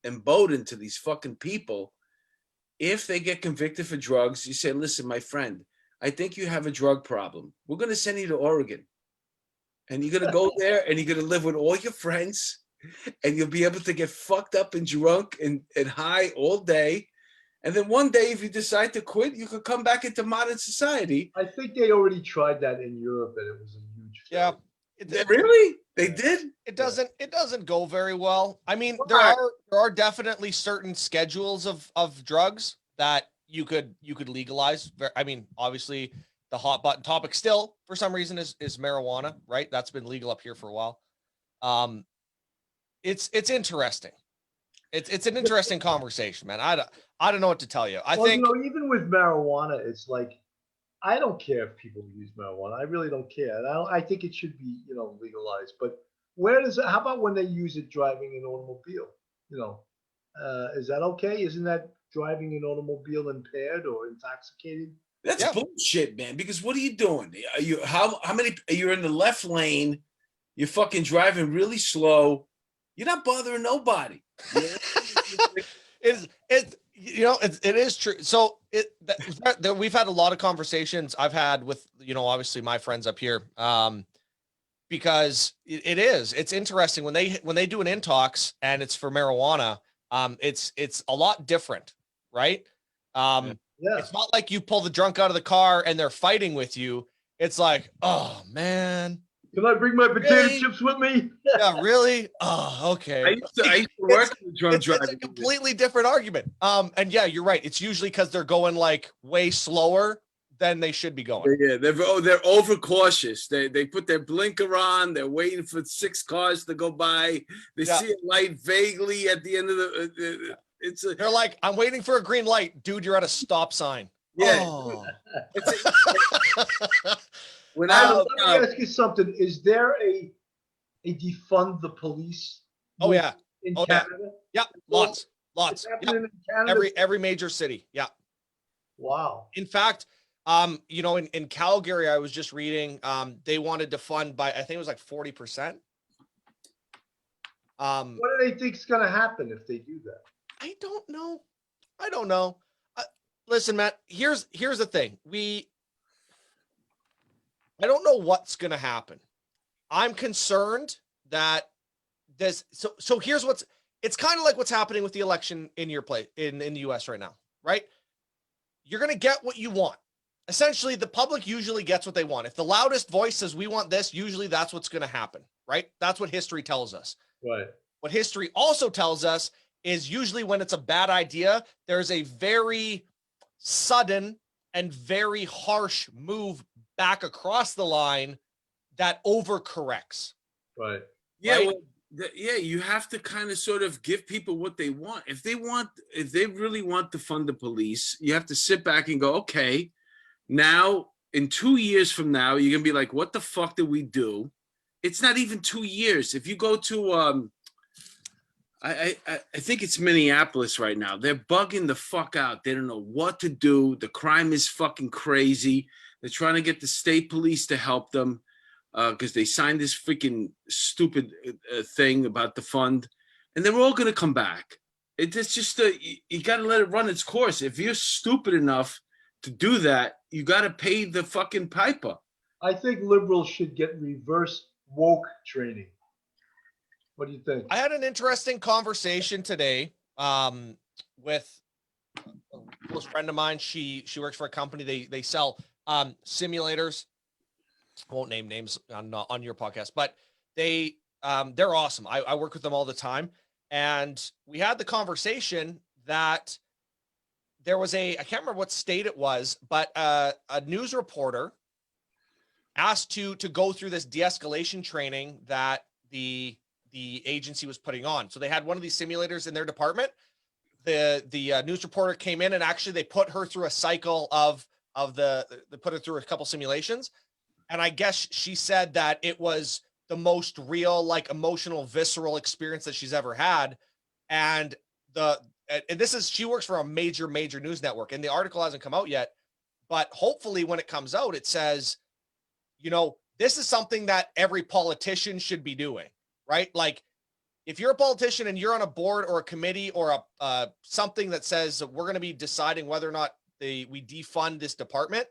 emboldened to these fucking people? If they get convicted for drugs, you say, listen, my friend, I think you have a drug problem. We're going to send you to Oregon. And you're going to go there and you're going to live with all your friends and you'll be able to get fucked up and drunk and high all day. And then one day, if you decide to quit, you could come back into modern society. I think they already tried that in Europe, and it was a huge failure. Yeah. Really? They did? It doesn't go very well. I mean, there are definitely certain schedules of drugs that you could legalize. I mean, obviously the hot button topic still for some reason is marijuana, right? That's been legal up here for a while. It's interesting. It's an interesting conversation, man. I don't know what to tell you. I think even with marijuana, it's like, I don't care if people use marijuana. I really don't care. And I think it should be, legalized. But how about when they use it driving an automobile? Is that okay? Isn't that driving an automobile impaired or intoxicated? That's bullshit, man. Because what are you doing? How many? You're in the left lane. You're fucking driving really slow. You're not bothering nobody. It is true. So we've had a lot of conversations I've had with, obviously my friends up here, because it's interesting when they do an intox and it's for marijuana. It's a lot different, right? It's not like you pull the drunk out of the car and they're fighting with you. It's like, oh man, can I bring my potato chips with me? Yeah, really? Oh, okay. I used to work with drunk driving. It's a completely different argument. And yeah, you're right. It's usually because they're going like way slower than they should be going. Yeah, they're overcautious. They put their blinker on. They're waiting for 6 cars to go by. They see a light vaguely at the end of They're like, I'm waiting for a green light, dude. You're at a stop sign. Yeah. Oh. Let me ask you something. Is there a defund the police? Oh yeah. In Canada? Yeah. Lots. It's happening in Canada? Every major city. Yeah. Wow. In fact, in Calgary, I was just reading, they wanted to fund by, I think it was like 40%. What do they think is going to happen if they do that? I don't know. Listen, Matt, here's the thing. I don't know what's going to happen. I'm concerned that so here's it's kind of like what's happening with the election in your place in the US right now, right? You're going to get what you want. Essentially, the public usually gets what they want. If the loudest voice says we want this, usually that's what's going to happen, right? That's what history tells us. Right. What history also tells us is usually when it's a bad idea, there's a very sudden and very harsh move back across the line that overcorrects. Right. Yeah. Right? Well, you have to kind of sort of give people what they want. If they really want to fund the police, you have to sit back and go, okay, now in 2 years from now, you're going to be like, what the fuck did we do? It's not even 2 years. If you go to, I think it's Minneapolis right now. They're bugging the fuck out. They don't know what to do. The crime is fucking crazy. They're trying to get the state police to help them because they signed this freaking stupid thing about the fund. And they're all going to come back. It's just, you got to let it run its course. If you're stupid enough to do that, you got to pay the fucking piper. I think liberals should get reverse woke training. What do you think? I had an interesting conversation today with a close friend of mine. She works for a company. They sell simulators I won't name names on your podcast, but they're awesome. I work with them all the time. And we had the conversation that there was I can't remember what state it was, but a news reporter asked to go through this de-escalation training that the agency was putting on. So they had one of these simulators in their department. The news reporter came in and actually they put her through a cycle they put her through a couple simulations. And I guess she said that it was the most real, like emotional, visceral experience that she's ever had. And she works for a major news network, and the article hasn't come out yet, but hopefully when it comes out, it says, this is something that every politician should be doing, right? Like if you're a politician and you're on a board or a committee or something that says that we're going to be deciding whether or not we defund this department,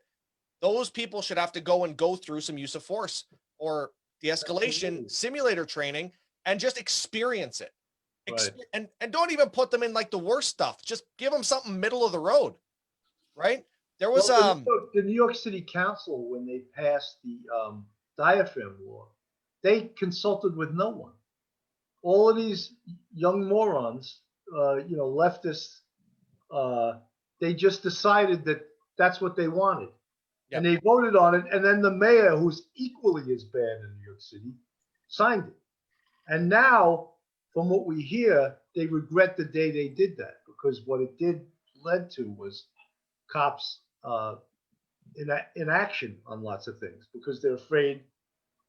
those people should have to go through some use of force or de-escalation simulator training and just experience it. Right. And don't even put them in like the worst stuff. Just give them something middle of the road, right? There was the New York City Council, when they passed the diaphragm law, they consulted with no one. All of these young morons, leftists, they just decided that that's what they wanted. Yep. And they voted on it. And then the mayor, who's equally as bad in New York City, signed it. And now, from what we hear, they regret the day they did that, because what it led to was cops in action on lots of things because they're afraid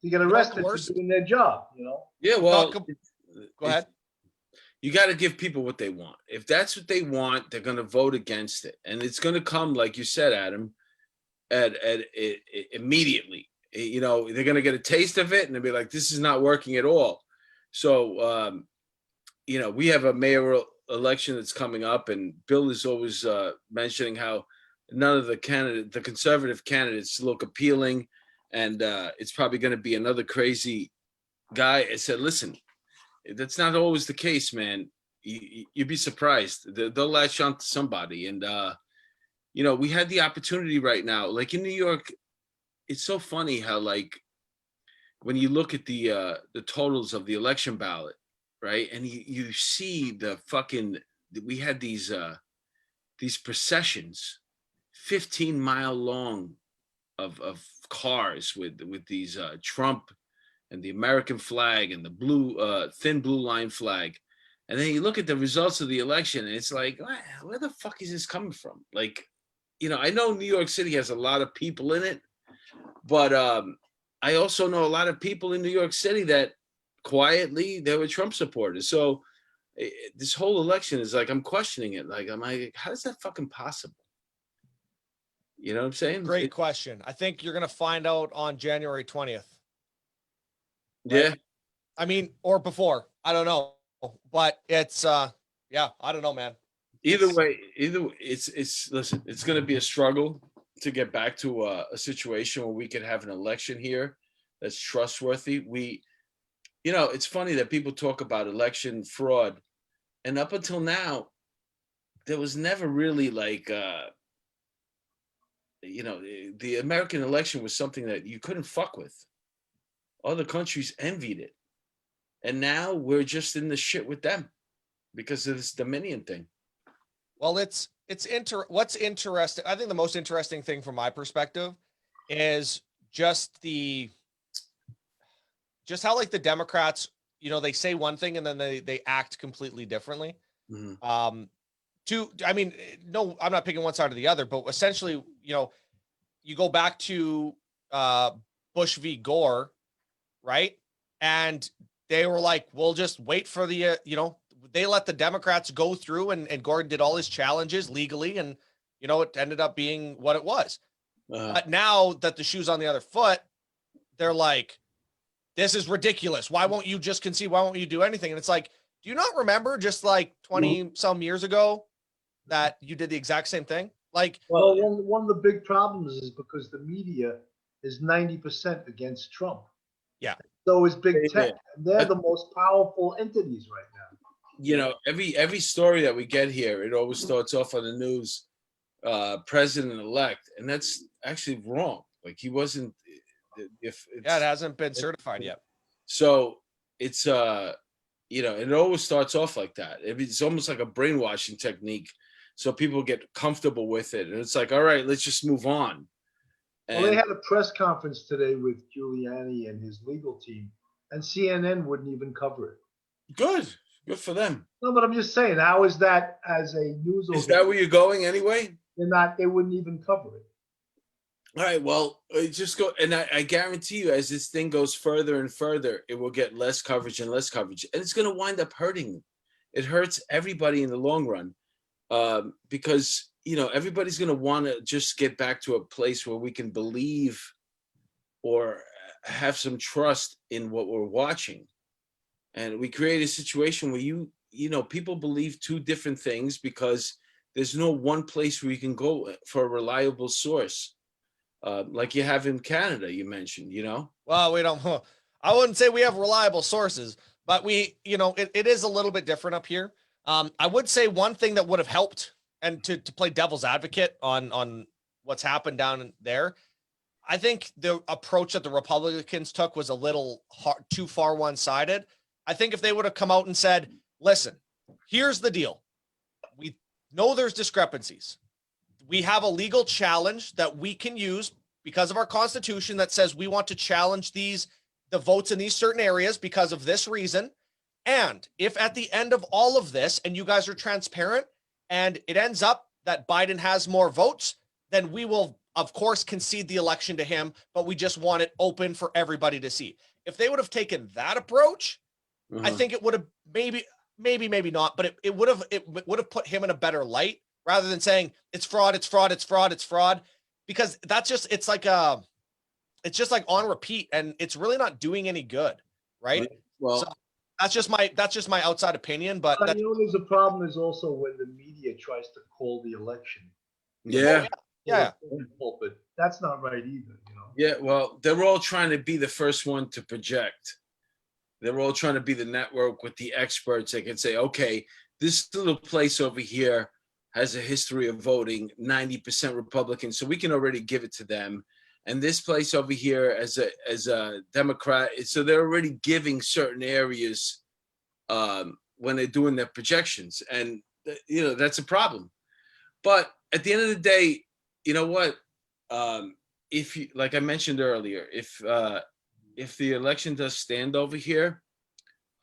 to get arrested for doing their job. Yeah, well, go ahead. You got to give people what they want. If that's what they want, they're going to vote against it, and it's going to come, like you said, Adam, at immediately. They're going to get a taste of it, and they'll be like, "This is not working at all." So, we have a mayoral election that's coming up, and Bill is always mentioning how none of the conservative candidates look appealing, and it's probably going to be another crazy guy. I said, listen, that's not always the case, man. You'd be surprised. They'll latch on to somebody. And, we had the opportunity right now, like in New York. It's so funny how, like, when you look at the totals of the election ballot, right? And you see we had these processions, 15-mile long of cars with these Trump and the American flag and the blue thin blue line flag. And then you look at the results of the election and it's like, where the fuck is this coming from? Like, I know New York City has a lot of people in it, but I also know a lot of people in New York City that quietly they were Trump supporters. So this whole election is like, I'm questioning it. Like, I'm like, how is that fucking possible? You know what I'm saying? Great question. I think you're going to find out on January 20th. Right? Yeah. I mean, or before, I don't know, but it's, I don't know, man. Either way, listen, it's going to be a struggle to get back to a situation where we could have an election here that's trustworthy. It's funny that people talk about election fraud, and up until now, there was never really like, the American election was something that you couldn't fuck with. Other countries envied it. And now we're just in the shit with them because of this Dominion thing. Well, what's interesting, I think the most interesting thing from my perspective is just how like the Democrats, they say one thing and then they act completely differently. Mm-hmm. No, I'm not picking one side or the other, but essentially, you go back to Bush v. Gore, right? And they were like, we'll just wait for the, they let the Democrats go through and Gore did all his challenges legally. And, it ended up being what it was. But now that the shoe's on the other foot, they're like, this is ridiculous. Why won't you just concede? Why won't you do anything? And it's like, do you not remember just like 20 some years ago that you did the exact same thing? Like, well, one of the big problems is because the media is 90% against Trump. Yeah. So is Big Tech. And they're the most powerful entities right now. Every story that we get here, it always starts off on the news, president-elect, and that's actually wrong. Like, he wasn't If it's, Yeah, it hasn't been certified yet. so it's it always starts off like that. It's almost like a brainwashing technique, so people get comfortable with it, and it's like, all right, let's just move on. Well, they And had a press conference today with Giuliani and his legal team, and CNN wouldn't even cover it. good for them. No, but I'm just saying, how is that as a news Is that where you're going anyway? they wouldn't even cover it. All right, well, just go, and I guarantee you, as this thing goes further and further, it will get less coverage and less coverage, and it's going to wind up hurting. It hurts everybody in the long run, because everybody's going to want to just get back to a place where we can believe or have some trust in what we're watching, and we create a situation where people believe two different things because there's no one place where you can go for a reliable source. Like you have in Canada, you mentioned, Well, we don't, I wouldn't say we have reliable sources, but it is a little bit different up here. I would say one thing that would have helped, and to play devil's advocate on what's happened down there, I think the approach that the Republicans took was a little too far one-sided. I think if they would have come out and said, listen, here's the deal. We know there's discrepancies. We have a legal challenge that we can use because of our constitution that says we want to challenge the votes in these certain areas because of this reason. And if at the end of all of this, and you guys are transparent, and it ends up that Biden has more votes, then we will, of course, concede the election to him, but we just want it open for everybody to see. If they would have taken that approach, I think it would have maybe not, but it would have put him in a better light, rather than saying it's fraud, because it's just like on repeat, and it's really not doing any good, right? Well, so that's just my outside opinion, but there's a problem is also when the media tries to call the election. Yeah. But that's not right either, Yeah, well, they're all trying to be the first one to project. They're all trying to be the network with the experts. They can say, okay, this little place over here has a history of voting 90% Republican, so we can already give it to them. And this place over here as a Democrat, so they're already giving certain areas when they're doing their projections, and that's a problem. But at the end of the day, you know what? If you, like I mentioned earlier, if the election does stand over here,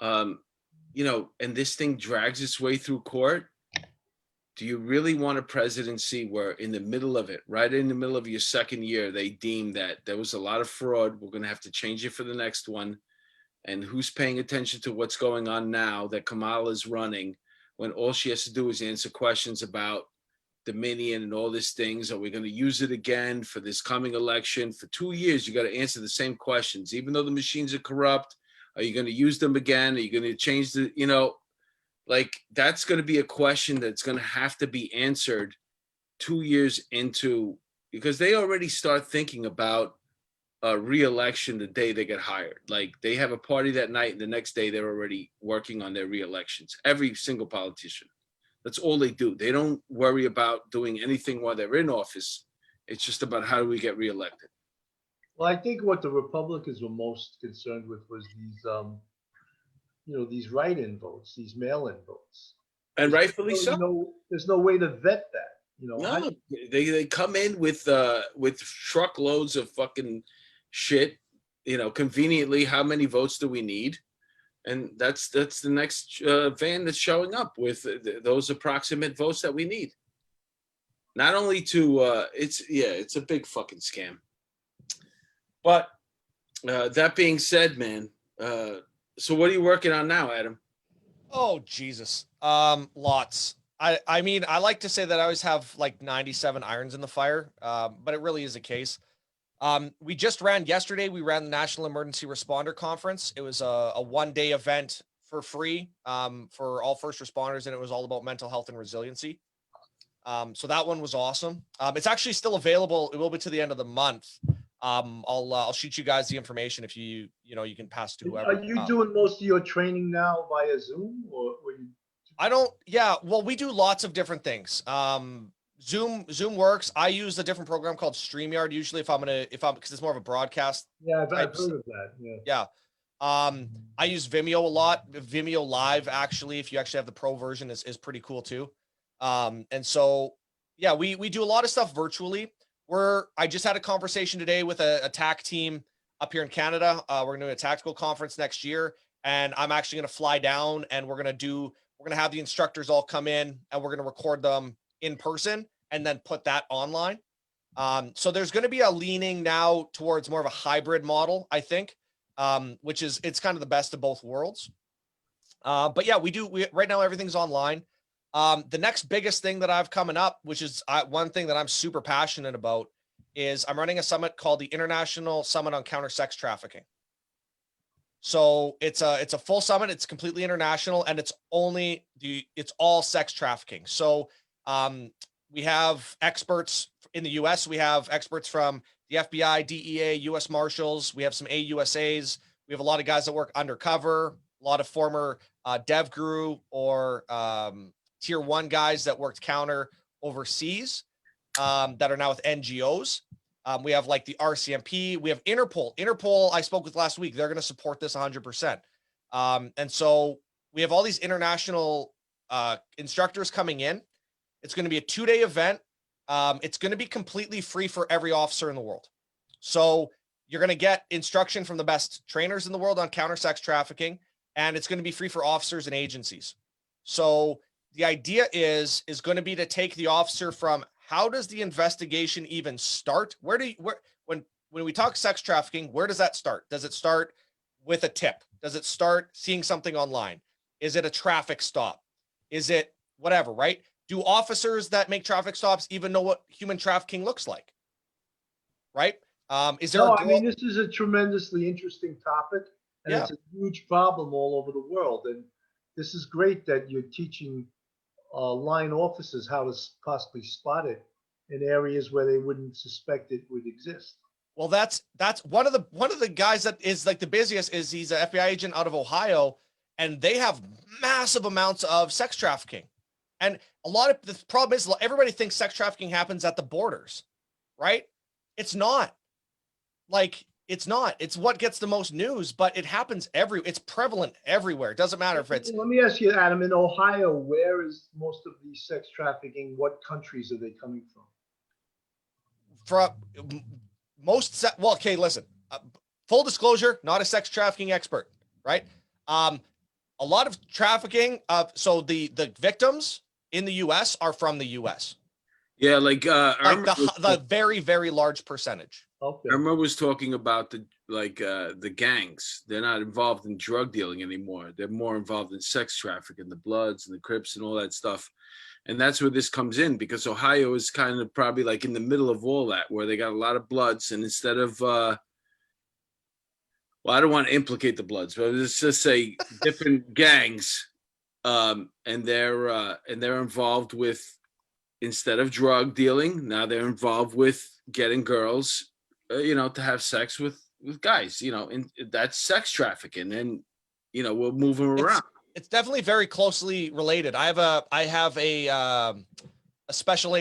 and this thing drags its way through court, do you really want a presidency where in the middle of it, right in the middle of your second year, they deem that there was a lot of fraud, we're going to have to change it for the next one, and who's paying attention to what's going on now that Kamala's running, when all she has to do is answer questions about Dominion and all these things? Are we going to use it again for this coming election? For 2 years, you got to answer the same questions, even though the machines are corrupt. Are you going to use them again? Are you going to change that's going to be a question that's going to have to be answered 2 years into, because they already start thinking about a re-election the day they get hired. Like, they have a party that night, and the next day they're already working on their re-elections. Every single politician. That's all they do. They don't worry about doing anything while they're in office. It's just about how do we get reelected. Well, I think what the Republicans were most concerned with was these write-in votes, these mail-in votes. And rightfully so. There's no way to vet that. No, they come in with truckloads of fucking shit. Conveniently, how many votes do we need? And that's the next van that's showing up with those approximate votes that we need. Not only to it's a big fucking scam. But that being said, man, so what are you working on now, Adam? Oh Jesus, lots. I mean, I like to say that I always have like 97 irons in the fire, but it really is a case. We just ran yesterday. We ran the National Emergency Responder Conference. It was a 1-day event for free for all first responders, and it was all about mental health and resiliency. So that one was awesome. It's actually still available. It will be to the end of the month. I'll shoot you guys the information if you can pass to whoever. Are you doing most of your training now via Zoom, or you? I don't. Yeah. Well, we do lots of different things. Zoom works. I use a different program called StreamYard usually because it's more of a broadcast. Yeah, I've type heard of that. Yeah. Yeah. I use Vimeo a lot. Vimeo Live, actually, if you actually have the pro version, is pretty cool too. And so, yeah, we do a lot of stuff virtually. I just had a conversation today with a TAC team up here in Canada. We're going to do a tactical conference next year, and I'm actually going to fly down, and we're going to have the instructors all come in, and we're going to record them in person and then put that online. So there's going to be a leaning now towards more of a hybrid model, I think, which is, it's kind of the best of both worlds. But yeah, we right now, everything's online. The next biggest thing that I've coming up, which is one thing that I'm super passionate about, is I'm running a summit called the International Summit on Counter Sex Trafficking. So it's a full summit. It's completely international, and it's all sex trafficking. So we have experts in the US. We have experts from the FBI, DEA, US Marshals. We have some AUSAs. We have a lot of guys that work undercover, a lot of former dev guru or tier 1 guys that worked counter overseas that are now with NGOs. We have like the RCMP. We have Interpol. Interpol, I spoke with last week. They're going to support this 100%. And so we have all these international instructors coming in. It's going to be a 2-day event. It's going to be completely free for every officer in the world. So you're going to get instruction from the best trainers in the world on counter sex trafficking, and it's going to be free for officers and agencies. So the idea is going to be to take the officer from, how does the investigation even start? When we talk sex trafficking, where does that start? Does it start with a tip? Does it start seeing something online? Is it a traffic stop? Is it whatever, right? Do officers that make traffic stops even know what human trafficking looks like? Right? Is there I mean, this is a tremendously interesting topic, and Yeah. it's a huge problem all over the world. And this is great that you're teaching line officers how to possibly spot it in areas where they wouldn't suspect it would exist. Well, that's one of the guys that is like the busiest. Is he's an FBI agent out of Ohio, and they have massive amounts of sex trafficking. And a lot of the problem is everybody thinks sex trafficking happens at the borders, right? It's not. Like, it's not. It's what gets the most news, but it happens it's prevalent everywhere. It doesn't matter if it's. Let me ask you, Adam, in Ohio, where is most of the sex trafficking? What countries are they coming from? Well, okay, listen. Full disclosure, not a sex trafficking expert, right? A lot of trafficking. So the victims in the U.S. are from the U.S. Yeah, like the very, very large percentage. Okay. Irma was talking about the gangs. They're not involved in drug dealing anymore. They're more involved in sex trafficking, the Bloods and the Crips and all that stuff. And that's where this comes in, because Ohio is kind of probably like in the middle of all that, where they got a lot of Bloods, and instead of well, I don't want to implicate the Bloods, but let's just say different gangs, and they're involved with, instead of drug dealing, now they're involved with getting girls, to have sex with guys, and that's sex trafficking, and we'll move them around. It's definitely very closely related. I have a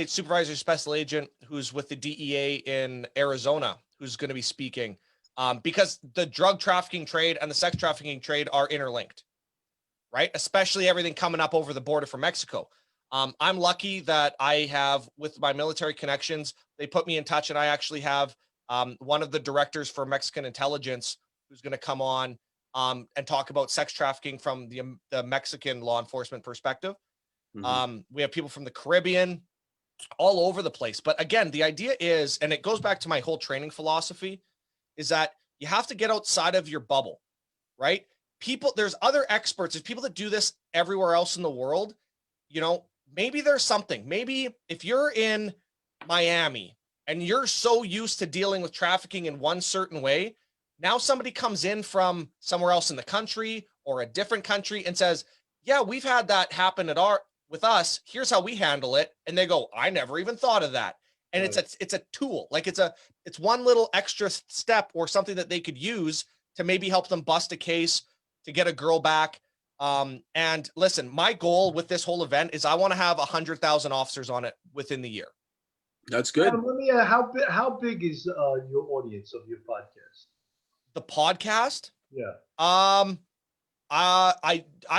supervisor special agent who's with the DEA in Arizona who's going to be speaking, because the drug trafficking trade and the sex trafficking trade are interlinked, right? Especially everything coming up over the border from Mexico. I'm lucky that I have, with my military connections, they put me in touch, and I actually have one of the directors for Mexican intelligence who's going to come on and talk about sex trafficking from the Mexican law enforcement perspective. Mm-hmm. We have people from the Caribbean, all over the place. But again, the idea is, and it goes back to my whole training philosophy, is that you have to get outside of your bubble, right? There's other experts. There's people that do this everywhere else in the world. Maybe there's something. Maybe if you're in Miami and you're so used to dealing with trafficking in one certain way, now somebody comes in from somewhere else in the country or a different country and says, yeah, we've had that happen with us. Here's how we handle it. And they go, I never even thought of that. And right. It's a tool. Like it's one little extra step or something that they could use to maybe help them bust a case, to get a girl back. And listen, my goal with this whole event is I want to have 100,000 officers on it within the year. That's good. Adam, let me ask, how big is your audience of your podcast? The podcast, Yeah. I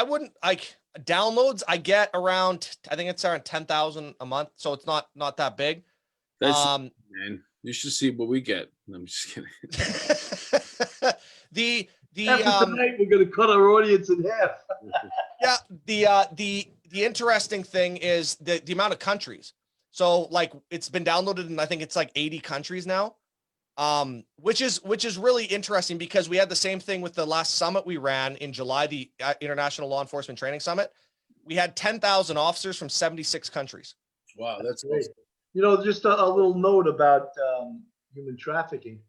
wouldn't like downloads. I get around, I think it's around 10,000 a month, so it's not that big. That's man. You should see what we get. I'm just kidding. After tonight, we're gonna cut our audience in half. Yeah, the interesting thing is the amount of countries. So like it's been downloaded in I think it's like 80 countries now. Which is really interesting because we had the same thing with the last summit we ran in July, the International Law Enforcement Training Summit. We had 10,000 officers from 76 countries. Wow, that's great. awesome. You know, just a little note about human trafficking.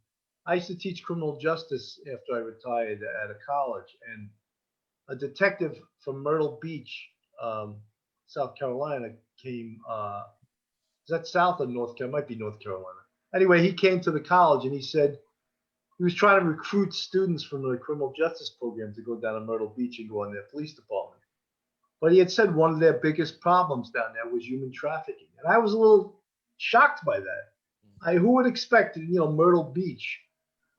I used to teach criminal justice after I retired at a college, and a detective from Myrtle Beach, South Carolina, came. Is that South or North Carolina? Might be North Carolina. Anyway, he came to the college and he said he was trying to recruit students from the criminal justice program to go down to Myrtle Beach and go in their police department. But he had said one of their biggest problems down there was human trafficking. And I was a little shocked by that. Who would expect, Myrtle Beach,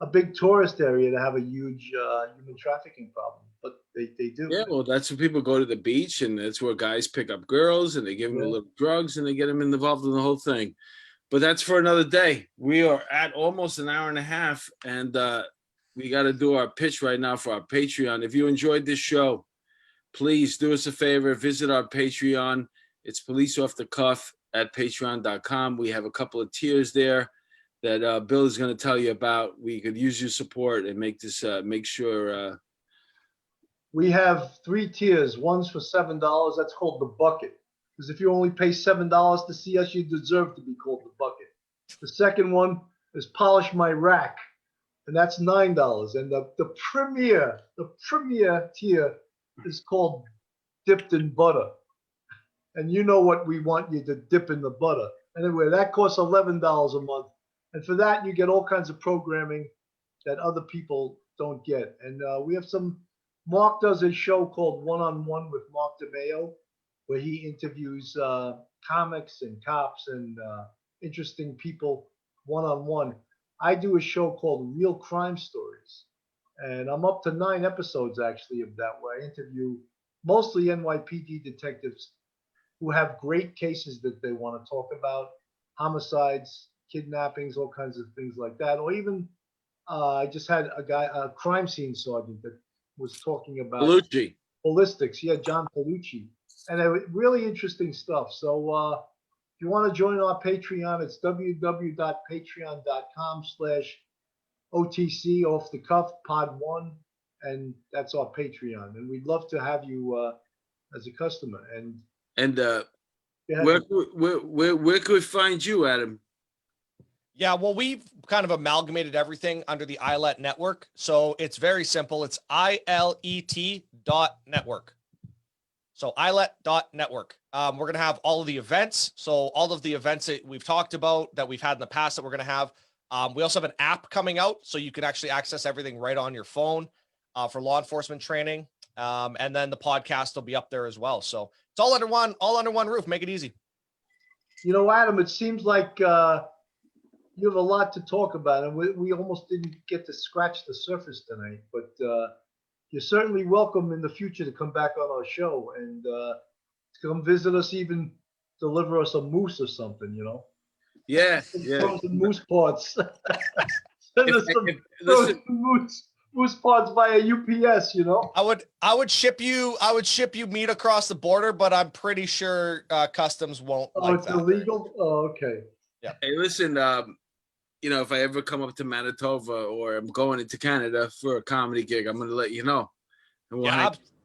a big tourist area, to have a huge human trafficking problem? But they do. Yeah, well, that's when people go to the beach, and that's where guys pick up girls, and they give them a little drugs, and they get them involved in the whole thing. But that's for another day. We are at almost an hour and a half, and we got to do our pitch right now for our Patreon. If you enjoyed this show, please do us a favor. Visit our Patreon. It's Police Off the Cuff at patreon.com. We have a couple of tiers there that Bill is going to tell you about. We could use your support and make this, make sure. We have 3 tiers. One's for $7. That's called the bucket. Because if you only pay $7 to see us, you deserve to be called the bucket. The second one is polish my rack, and that's $9. And the premier tier is called dipped in butter. And you know what we want you to dip in the butter. Anyway, that costs $11 a month. And for that, you get all kinds of programming that other people don't get. And we have Mark does a show called One-on-One with Mark DeMeo, where he interviews comics and cops and interesting people one-on-one. I do a show called Real Crime Stories, and I'm up to 9 episodes actually of that, where I interview mostly NYPD detectives who have great cases that they want to talk about, homicides, kidnappings, all kinds of things like that. Or even I just had a crime scene sergeant that was talking about ballistics. Yeah, John Palucci. And really interesting stuff. So if you want to join our Patreon, it's www.patreon.com/OTC off the cuff pod 1. And that's our Patreon. And we'd love to have you as a customer. And where could we find you, Adam? Yeah, well, we've kind of amalgamated everything under the IlEETA network. So it's very simple. It's ILET.network. So IlEETA.network. We're going to have all of the events. So all of the events that we've talked about that we've had in the past that we're going to have. We also have an app coming out, so you can actually access everything right on your phone for law enforcement training. And then the podcast will be up there as well. So it's all under one roof. Make it easy. Adam, it seems like you have a lot to talk about, and we almost didn't get to scratch the surface tonight, but you're certainly welcome in the future to come back on our show and to come visit us, even deliver us a moose or something, Yeah. Some moose parts. Send us some moose parts via UPS, I would ship you meat across the border, but I'm pretty sure customs won't like it's that. illegal? Oh, okay. Yeah. Hey, listen, if I ever come up to Manitoba or I'm going into Canada for a comedy gig, I'm going to let you know.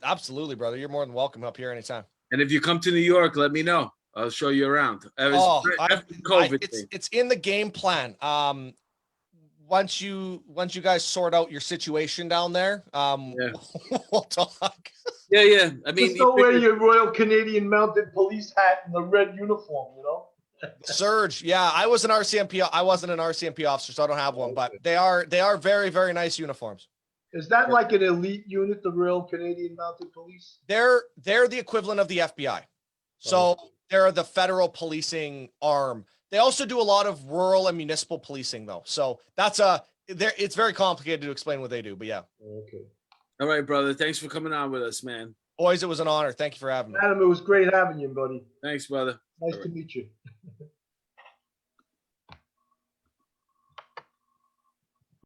Absolutely, brother. You're more than welcome up here anytime. And if you come to New York, let me know. I'll show you around. It's in the game plan. Once you guys sort out your situation down there, we'll talk. Yeah. I mean, just don't wear your Royal Canadian Mounted Police hat and the red uniform, Surge. Yeah, I was an RCMP. I wasn't an RCMP officer, so I don't have one. But they are very, very nice uniforms. Is that like an elite unit, the Royal Canadian Mounted Police? They're the equivalent of the FBI. So they're the federal policing arm. They also do a lot of rural and municipal policing though. So it's very complicated to explain what they do, but yeah. Okay. All right, brother. Thanks for coming on with us, man. Boys, it was an honor. Thank you for having me. Adam, it was great having you, buddy. Thanks, brother. Nice to meet you.